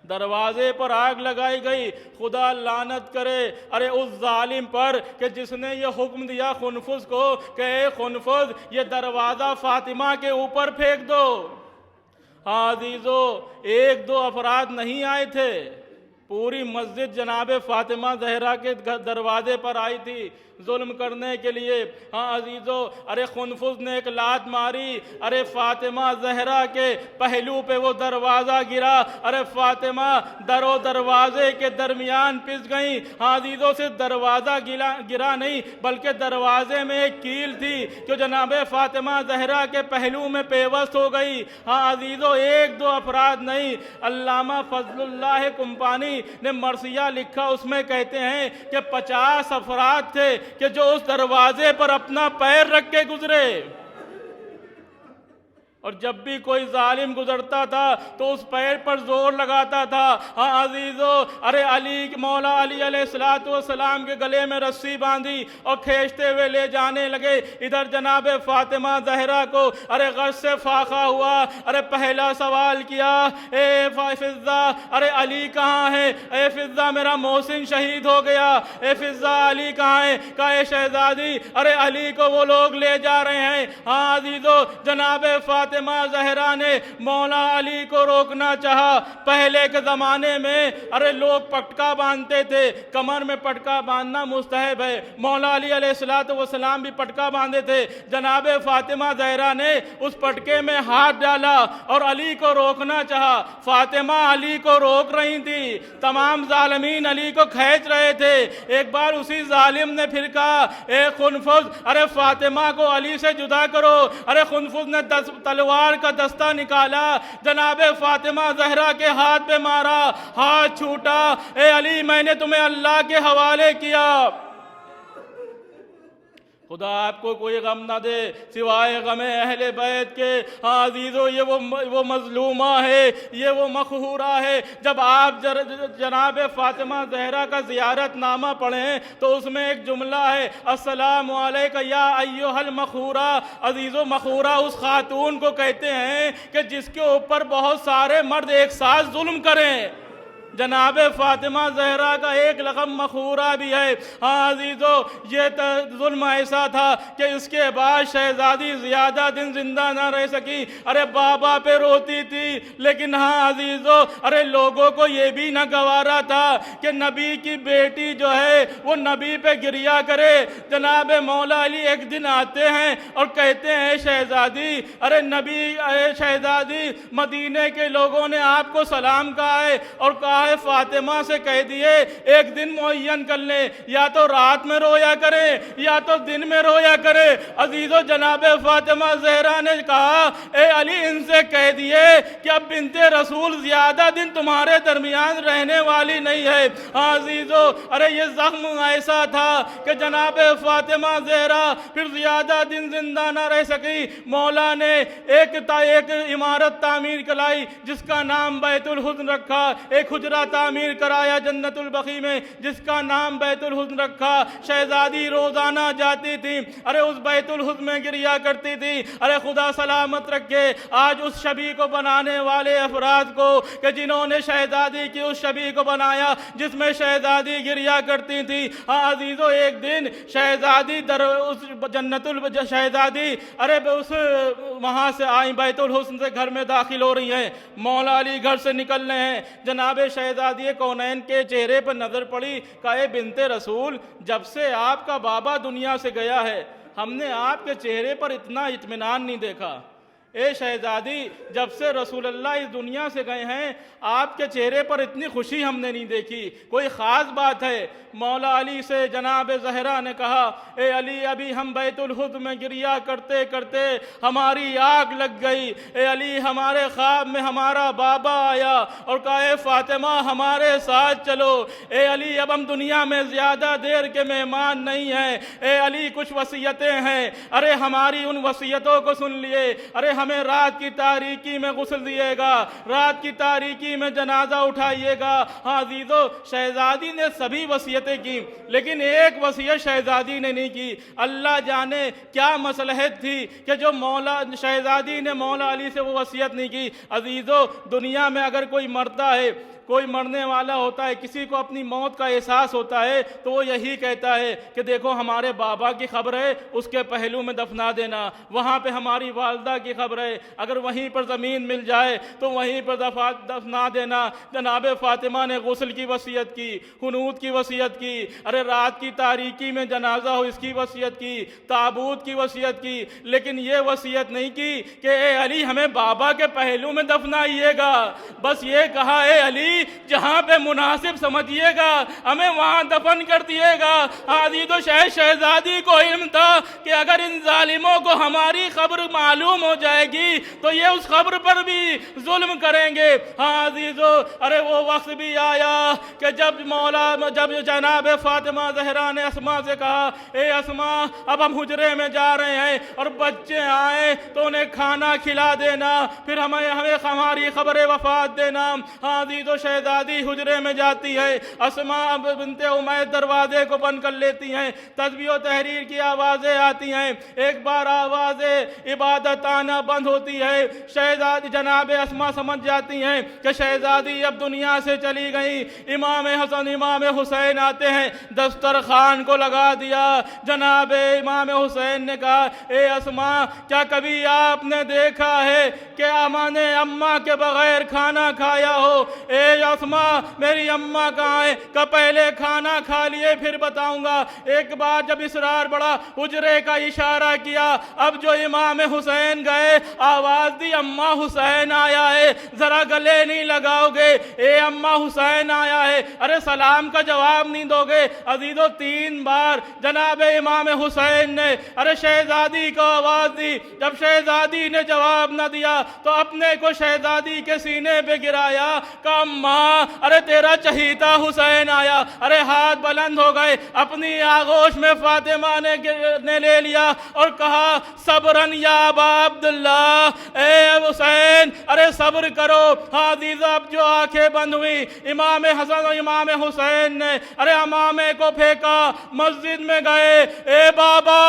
A: دروازے پر آگ لگائی گئی۔ خدا لعنت کرے ارے اس ظالم پر کہ جس نے یہ حکم دیا خنفذ کو کہ اے خنفذ یہ دروازہ فاطمہ کے اوپر پھینک دو۔ ہاں عزیزو 1-2 افراد نہیں آئے تھے، پوری مسجد جناب فاطمہ زہرا کے دروازے پر آئی تھی ظلم کرنے کے لیے۔ ہاں عزیزو ارے خنفذ نے ایک لات ماری، ارے فاطمہ زہرا کے پہلو پہ وہ دروازہ گرا، ارے فاطمہ در و دروازے کے درمیان پس گئیں۔ ہاں عزیزو صرف دروازہ گرا نہیں بلکہ دروازے میں ایک کیل تھی جو جناب فاطمہ زہرا کے پہلو میں پیوست ہو گئی۔ ہاں عزیزو 1-2 افراد نہیں، علامہ فضل اللہ کمپانی نے مرثیہ لکھا، اس میں کہتے ہیں کہ 50 افراد تھے کہ جو اس دروازے پر اپنا پیر رکھ کے گزرے، اور جب بھی کوئی ظالم گزرتا تھا تو اس پیر پر زور لگاتا تھا۔ ہاں عزیزو ارے مولا علی علیہ السلام کے گلے میں رسی باندھی اور کھینچتے ہوئے لے جانے لگے۔ ادھر جناب فاطمہ زہرا کو ارے غش سے فاقہ ہوا، ارے پہلا سوال کیا اے فضہ ارے علی کہاں ہے؟ اے فضہ میرا محسن شہید ہو گیا، اے فضہ علی کہاں ہے؟ کہا اے شہزادی ارے علی کو وہ لوگ لے جا رہے ہیں۔ ہاں عزیزو جناب فاطمہ زہرا نے مولا علی کو روکنا چاہا۔ پہلے کے زمانے میں ارے لوگ پٹکا باندھتے تھے، کمر میں پٹکا باندھنا مستحب ہے، مولا علی علیہ السلام بھی پٹکا باندھے تھے۔ جناب فاطمہ زہرا نے اس پٹکے میں ہاتھ ڈالا اور علی کو روکنا چاہا۔ فاطمہ علی کو روک رہی تھی، تمام ظالمین علی کو کھینچ رہے تھے۔ ایک بار اسی ظالم نے پھر کہا اے خنفذ ارے فاطمہ کو علی سے جدا کرو۔ ارے خنفذ نے تلوار کا دستہ نکالا، جناب فاطمہ زہرا کے ہاتھ پہ مارا، ہاتھ چھوٹا، اے علی میں نے تمہیں اللہ کے حوالے کیا۔ خدا آپ کو کوئی غم نہ دے سوائے غم اہل بیت کے۔ ہاں عزیزو یہ وہ مظلومہ ہے، یہ وہ مقہورہ ہے۔ جب آپ جناب فاطمہ زہرا کا زیارت نامہ پڑھیں تو اس میں ایک جملہ ہے السلام علیکہ یا ایھا المقہورہ۔ عزیزو مقہورہ اس خاتون کو کہتے ہیں کہ جس کے اوپر بہت سارے مرد ایک ساتھ ظلم کریں، جناب فاطمہ زہرا کا ایک لقب مخورہ بھی ہے۔ ہاں عزیزو، یہ ظلم ایسا تھا کہ اس کے بعد شہزادی زیادہ دن زندہ نہ رہ سکی۔ ارے بابا پہ روتی تھی، لیکن ہاں عزیزو، ارے لوگوں کو یہ بھی نہ گوارا تھا کہ نبی کی بیٹی جو ہے وہ نبی پہ گریا کرے۔ جناب مولا علی ایک دن آتے ہیں اور کہتے ہیں شہزادی، ارے نبی شہزادی مدینے کے لوگوں نے آپ کو سلام کہا ہے اور کہا ہے فاطمہ سے کہہ دیے ایک دن معین کر لیں، یا تو رات میں رویا کرے یا تو دن میں رویا کرے۔ عزیزو، جناب فاطمہ زہرا نے کہا اے علی ان سے کہہ دیے کہ اب بنت رسول زیادہ دن تمہارے درمیان رہنے والی نہیں ہے۔ ہاں عزیزو، ارے یہ زخم ایسا تھا کہ جناب فاطمہ زہرا پھر زیادہ دن زندہ نہ رہ سکی۔ مولا نے ایک عمارت تعمیر کرائی جس کا نام بیت الحسن رکھا، ایک حجرہ تعمیر کرایا جنت البقیع میں جس کا نام بیت الحسن رکھا۔ شہزادی روزانہ جاتی تھی، ارے اس بیت الحسن میں گریا کرتی تھی۔ ارے خدا سلامت رکھے آج اس شبیہ کو بنانے والے افراد کو کہ جنہوں نے شہزادی کی اس شبیہ کو بنایا جس میں شہزادی گریا کرتی تھی۔ ہاں عزیزو، ایک دن شہزادی شہزادی ارے اس وہاں سے آئی، بیت الحسن سے گھر میں داخل ہو رہی ہیں۔ مولا علی گھر سے نکل رہے ہیں، جناب شہزادی کونین کے چہرے پر نظر پڑی، کہا اے بنت رسول، جب سے آپ کا بابا دنیا سے گیا ہے ہم نے آپ کے چہرے پر اتنا اطمینان نہیں دیکھا۔ اے شہزادی، جب سے رسول اللہ اس دنیا سے گئے ہیں آپ کے چہرے پر اتنی خوشی ہم نے نہیں دیکھی، کوئی خاص بات ہے؟ مولا علی سے جناب زہرا نے کہا اے علی، ابھی ہم بیت الحسن میں گریا کرتے کرتے ہماری آگ لگ گئی۔ اے علی، ہمارے خواب میں ہمارا بابا آیا اور کہا اے فاطمہ ہمارے ساتھ چلو۔ اے علی، اب ہم دنیا میں زیادہ دیر کے مہمان نہیں ہیں۔ اے علی، کچھ وصیتیں ہیں، ارے ہماری ان وصیتوں کو سن لیے۔ ارے ہمیں رات کی تاریکی میں غسل دیے گا، رات کی تاریکی میں جنازہ اٹھائیے گا۔ ہاں عزیزو، شہزادی نے سبھی وصیتیں کی، لیکن ایک وصیت شہزادی نے نہیں کی۔ اللہ جانے کیا مصلحت تھی کہ جو شہزادی نے مولا علی سے وہ وصیت نہیں کی۔ عزیزو، دنیا میں اگر کوئی مرتا ہے، کوئی مرنے والا ہوتا ہے، کسی کو اپنی موت کا احساس ہوتا ہے تو وہ یہی کہتا ہے کہ دیکھو ہمارے بابا کی خبر ہے اس کے پہلو میں دفنا دینا، وہاں پہ ہماری والدہ کی خبر ہے اگر وہیں پر زمین مل جائے تو وہیں پر دفنا دینا۔ جناب فاطمہ نے غسل کی وصیت کی، قنوت کی وصیت کی، ارے رات کی تاریکی میں جنازہ ہو اس کی وصیت کی، تابوت کی وصیت کی، لیکن یہ وصیت نہیں کی کہ اے علی ہمیں بابا کے پہلو میں دفنائیے گا۔ بس یہ کہا اے علی جہاں پہ مناسب سمجھیے گا ہمیں وہاں دفن کر دیے گا۔ عزیز و شہزادی کو علم تھا کہ اگر ان ظالموں کو ہماری خبر معلوم ہو جائے گی تو یہ اس خبر پر بھی ظلم کریں گے۔ ہاں عزیزو، ارے وہ وقت بھی آیا کہ جب جناب فاطمہ زہرا نے اسما سے کہا اے اسما، اب ہم حجرے میں جا رہے ہیں اور بچے آئیں تو انہیں کھانا کھلا دینا، پھر ہمیں ہماری خبر وفات دینا۔ ہاں عزیزو، شہزادی حجرے میں جاتی ہے، اسما بنت عمیس دروازے کو بند کر لیتی ہیں، تسبیح و تحریر کی آوازیں آتی ہیں، ایک بار آوازیں عبادت آنا بند ہوتی ہے، شہزادی جناب اسما سمجھ جاتی ہیں کہ شہزادی اب دنیا سے چلی گئی۔ امام حسن امام حسین آتے ہیں، دسترخوان کو لگا دیا۔ جناب امام حسین نے کہا اے اسما، کیا کبھی آپ نے دیکھا ہے کہ اماں نے اماں کے بغیر کھانا کھایا ہو؟ اے اسما، میری اماں کہاں ہے؟ کہ پہلے کھانا کھا لیے پھر بتاؤں گا۔ ایک بار جب اصرار بڑا، حجرے کا اشارہ کیا، اب جو امام حسین گئے آواز دی اماں حسین آیا ہے، ذرا گلے نہیں لگاؤ گے؟ اے اماں حسین آیا ہے، ارے سلام کا جواب نہیں دو گے؟ عزیزو، 3 بار جناب امام حسین نے ارے شہزادی کو آواز دی، جب شہزادی نے جواب نہ دیا تو اپنے کو شہزادی کے سینے پہ گرایا، کہ اماں ارے تیرا چہیتا حسین آیا۔ ارے ہاتھ بلند ہو گئے، اپنی آغوش میں فاطمہ نے لے لیا اور کہا صبرن یا ابا عبداللہ، اللہ اے حسین ارے صبر کرو. ہاں عزیزو اب جو آنکھیں بند ہوئی امام حسن اور امام حسین نے ارے امامے کو پھینکا, مسجد میں گئے. اے بابا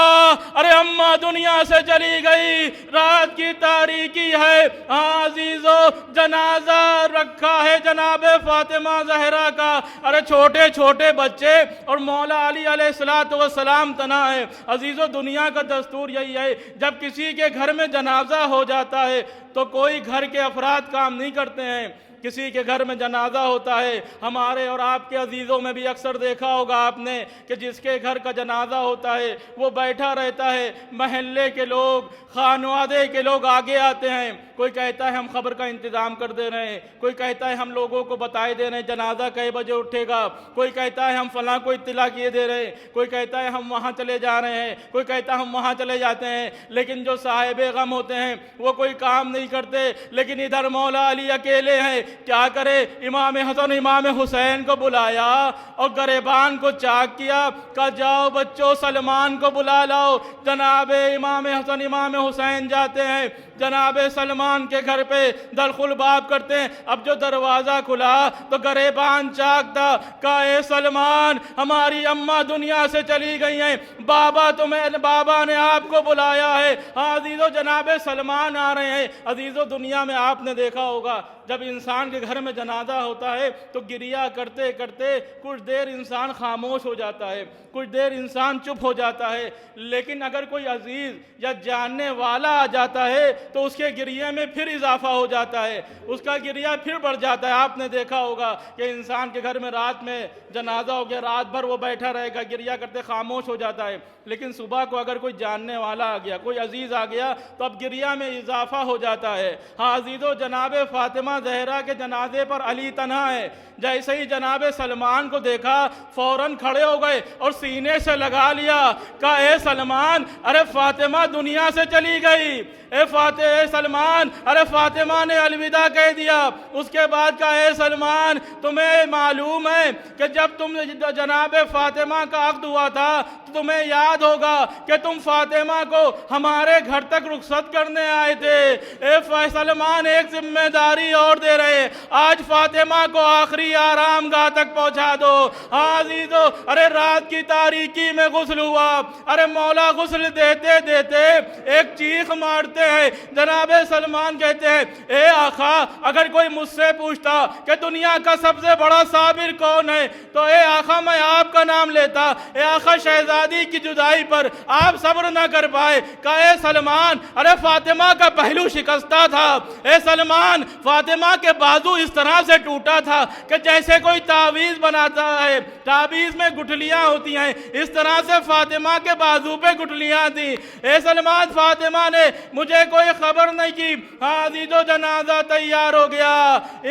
A: ارے اماں دنیا سے چلی گئی, رات کی تاریکی ہے. ہاں عزیزو جنازہ رکھا ہے جناب فاطمہ زہرا کا. ارے چھوٹے چھوٹے بچے اور مولا علی علیہ السلام تنا ہے. عزیزو دنیا کا دستور یہی ہے, جب کسی کے گھر میں جنازہ ہو جاتا ہے تو کوئی گھر کے افراد کام نہیں کرتے ہیں. کسی کے گھر میں جنازہ ہوتا ہے, ہمارے اور آپ کے عزیزوں میں بھی اکثر دیکھا ہوگا آپ نے کہ جس کے گھر کا جنازہ ہوتا ہے وہ بیٹھا رہتا ہے. محلے کے لوگ, خانوادے کے لوگ آگے آتے ہیں. کوئی کہتا ہے ہم خبر کا انتظام کر دے رہے ہیں, کوئی کہتا ہے ہم لوگوں کو بتائے دے رہے ہیں جنازہ کئے بجے اٹھے گا, کوئی کہتا ہے ہم فلاں کو اطلاع کیے دے رہے ہیں, کوئی کہتا ہے ہم وہاں چلے جا رہے ہیں, کوئی کہتا ہے ہم وہاں چلے جاتے ہیں. لیکن جو صاحب غم ہوتے ہیں وہ کوئی کام نہیں کرتے. لیکن ادھر مولا علی اکیلے ہیں, کیا کرے؟ امام حسن امام حسین کو بلایا اور گریبان کو چاک کیا, کہا جاؤ بچوں سلمان کو بلا لاؤ. جناب امام حسن امام حسین جاتے ہیں جناب سلمان کے گھر پہ, دخل باب کرتے ہیں. اب جو دروازہ کھلا تو گریبان چاک تھا. کہا اے سلمان ہماری اماں دنیا سے چلی گئی ہیں, بابا نے آپ کو بلایا ہے. ہاں عزیزو جناب سلمان آ رہے ہیں. عزیزو دنیا میں آپ نے دیکھا ہوگا جب انسان کے گھر میں جنازہ ہوتا ہے تو گریہ کرتے کرتے کچھ دیر انسان خاموش ہو جاتا ہے, کچھ دیر انسان چپ ہو جاتا ہے. لیکن اگر کوئی عزیز یا جاننے والا آ جاتا ہے تو اس کے گریہ میں پھر اضافہ ہو جاتا ہے, اس کا گریہ پھر بڑھ جاتا ہے. آپ نے دیکھا ہوگا کہ انسان کے گھر میں رات میں جنازہ ہو گیا, رات بھر وہ بیٹھا رہے گا, گریہ کرتے خاموش ہو جاتا ہے. لیکن صبح کو اگر کوئی جاننے والا آ گیا, کوئی عزیز آ گیا تو اب گریہ میں اضافہ ہو جاتا ہے. ہاں عزیزو جناب فاطمہ زہرا کے جنازے پر علی تنہا ہے. جیسے ہی جناب سلمان کو دیکھا فوراً کھڑے ہو گئے اور سینے سے لگا لیا. کہا اے سلمان ارے فاطمہ دنیا سے چلی گئی. اے سلمان ارے فاطمہ نے الوداع کہہ دیا. اس کے بعد کہا اے سلمان تمہیں معلوم ہے کہ جب تم جناب فاطمہ کا عقد ہوا تھا تو تمہیں یاد ہوگا کہ تم فاطمہ کو ہمارے گھر تک رخصت کرنے آئے تھے. اے سلمان ایک ذمہ داری اور دے رہے, آج فاطمہ کو آخری آرام گاہ تک پہنچا دو. ہاں عزیزو ارے رات کی تاریکی میں غسل ہوا. ارے مولا غسل دیتے دیتے ایک چیخ مارتے ہیں. جناب سلمان کہتے ہیں اے آقا اگر کوئی مجھ سے پوچھتا کہ دنیا کا سب سے بڑا صابر کون ہے تو اے آقا میں آپ کا نام لیتا. اے آقا شہزادی کی جدائی پر آپ صبر نہ کر پائے. کہا اے سلمان ارے فاطمہ کا پہلو شکستہ تھا. اے سلمان فاطمہ کے بازو اس طرح سے ٹوٹا تھا کہ جیسے کوئی تعویذ بناتا ہے, تعویذ میں گٹھلیاں ہوتی ہیں, اس طرح سے فاطمہ کے بازو پہ گٹھلیاں تھیں. اے سلمان فاطمہ نے مجھے کوئی خبر نہیں کی. ہاں عزیزو جنازہ تیار ہو گیا.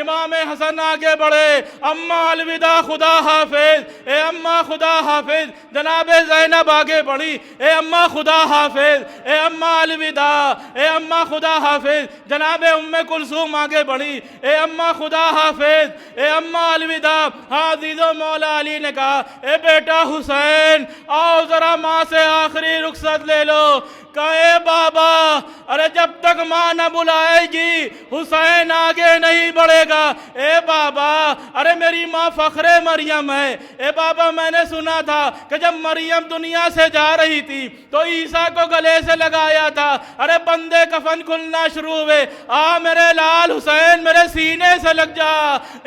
A: امام حسن آگے بڑھے, اماں الوداع خدا حافظ. اے اماں خدا حافظ. جناب زینب آگے بڑھی, اے اماں خدا حافظ. اے اماں الوداع. اے اماں خدا حافظ. جناب ام کلثوم آگے بڑھی, اے اماں خدا حافظ. اے اماں الوداع. ہاں عزیزو مولا علی نے کہا اے بیٹا حسین آؤ ذرا ماں سے آخری رخصت لے لو. کہا اے بابا ارے جب تک ماں نہ بلائے گی حسین آگے نہیں بڑھے گا. اے بابا ارے میری ماں فخر مریم ہے. اے بابا میں نے سنا تھا کہ جب مریم دنیا سے جا رہی تھی تو عیسیٰ کو گلے سے لگایا تھا. ارے بندے کفن کھلنا شروع ہوئے, آ میرے لال حسین میرے سینے سے لگ جا.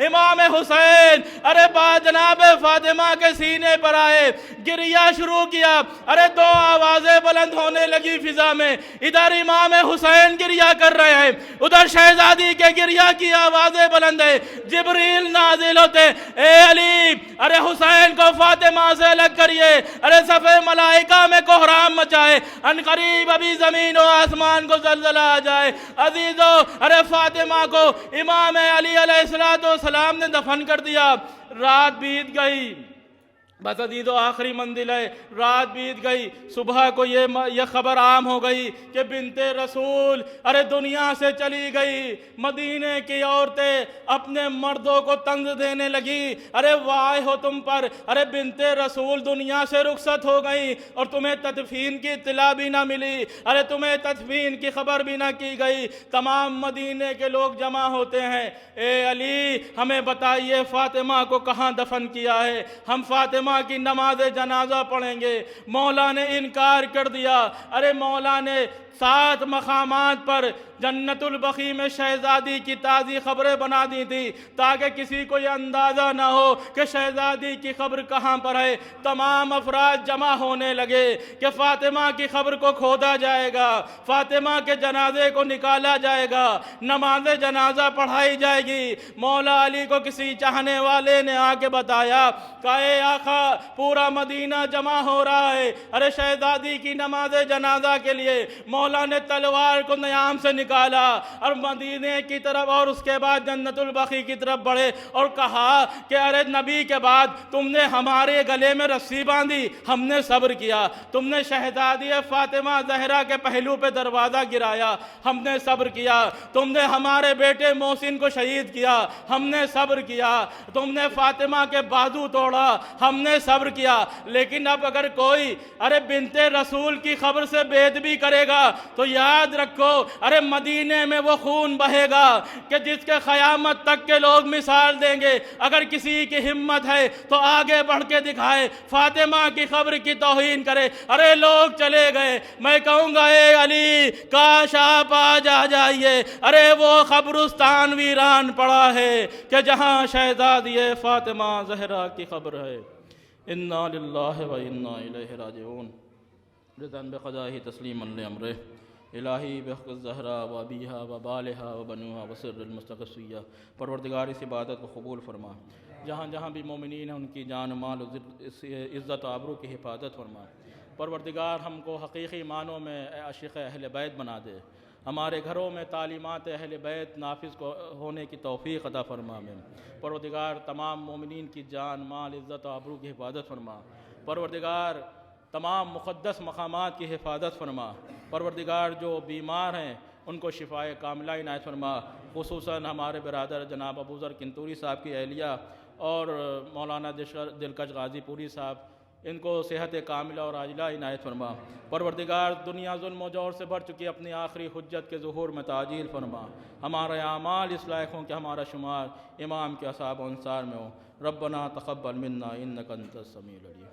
A: امام حسین ارے جناب فاطمہ کے سینے پر آئے, گریہ شروع کیا. ارے دو آوازیں بلند ہونے لگی فضا میں. ادھر امام حسین گریہ کر رہے ہیں, ادھر شہزادی کے گریہ کی آوازیں بلند ہے. جبریل نازل ہوتے, اے علی ارے حسین کو فاطمہ سے الگ کریے. ارے صفے ملائکہ میں کوہرام مچائے, ان قریب ابھی زمین و آسمان کو زلزلہ آ جائے. عزیزو ارے فاطمہ کو امام علی علیہ السلام نے دفن کر دیا. رات بیت گئی, بس عزیز و آخری منزل ہے، رات بیت گئی، صبح کو یہ خبر عام ہو گئی کہ بنت رسول ارے دنیا سے چلی گئی۔ مدینے کی عورتیں اپنے مردوں کو طنز دینے لگی، ارے وائے ہو تم پر، ارے بنت رسول دنیا سے رخصت ہو گئی اور تمہیں تدفین کی اطلاع بھی نہ ملی، ارے تمہیں تدفین کی خبر بھی نہ کی گئی۔ تمام مدینے کے لوگ جمع ہوتے ہیں، اے علی ہمیں بتائیے فاطمہ کو کہاں دفن کیا ہے، ہم فاطمہ کی نماز جنازہ پڑھیں گے۔ مولا نے انکار کر دیا، ارے مولا نے 7 مقامات پر جنت البقیع میں شہزادی کی تازی خبریں بنا دی تھی تاکہ کسی کو یہ اندازہ نہ ہو کہ شہزادی کی خبر کہاں پر ہے۔ تمام افراد جمع ہونے لگے کہ فاطمہ کی خبر کو کھودا جائے گا، فاطمہ کے جنازے کو نکالا جائے گا، نماز جنازہ پڑھائی جائے گی۔ مولا علی کو کسی چاہنے والے نے آ کے بتایا کہ اے آقا پورا مدینہ جمع ہو رہا ہے ارے شہزادی کی نماز جنازہ کے لیے۔ مولا نے تلوار کو نیام سے نکالا اور مدینے کی طرف اور اس کے بعد جنت البقیع کی طرف بڑھے اور کہا کہ ارے نبی کے بعد تم نے ہمارے گلے میں رسی باندھی، ہم نے صبر کیا، تم نے شہزادی فاطمہ زہرا کے پہلو پہ دروازہ گرایا، ہم نے صبر کیا، تم نے ہمارے بیٹے محسن کو شہید کیا، ہم نے صبر کیا، تم نے فاطمہ کے بازو توڑا، ہم نے صبر کیا۔ لیکن اب اگر کوئی ارے بنت رسول کی خبر سے بے ادبی کرے گا تو یاد رکھو ارے مدینے میں وہ خون بہے گا کہ جس کے قیامت تک کے لوگ مثال دیں گے۔ اگر کسی کی ہمت ہے تو آگے بڑھ کے دکھائے، فاطمہ کی خبر کی توہین کرے۔ ارے لوگ چلے گئے، میں کہوں گا اے علی کاش آپ آج آ جائیے، ارے وہ قبرستان ویران پڑا ہے کہ جہاں شہزادی فاطمہ زہرا کی خبر ہے۔ انا للہ و انا الیہ راجعون، رضا بقضائہ تسلیما لامرہ، الہی بحق الزہرا و ابیہا و بالہا و بنوہا و سر المستقصیہ۔ پروردگار اس عبادت کو قبول فرما، جہاں جہاں بھی مومنین ہیں ان کی جان و مال و عزت و آبرو کی حفاظت فرما۔ پروردگار ہم کو حقیقی معنوں میں عاشق اہل بیت بنا دے، ہمارے گھروں میں تعلیمات اہل بیت نافذ ہونے کی توفیق عطا فرما۔ میں پروردگار تمام مومنین کی جان مال عزت و آبرو کی حفاظت فرما۔ پروردگار تمام مقدس مقامات کی حفاظت فرما۔ پروردگار جو بیمار ہیں ان کو شفائے کاملہ عنایت فرما، خصوصاً ہمارے برادر جناب ابو ذر کنتوری صاحب کی اہلیہ اور مولانا دلکش غازی پوری صاحب، ان کو صحت کاملہ اور عاجلہ عنایت فرما۔ پروردگار دنیا ظلم و جور سے بھر چکی اپنی آخری حجت کے ظہور میں تعجیل فرما۔ ہمارے اعمال اس لائق ہوں کہ ہمارا شمار امام کے اصحاب و انصار میں ہو۔ ربنا تقبل منا انک انت السمیع العلیم۔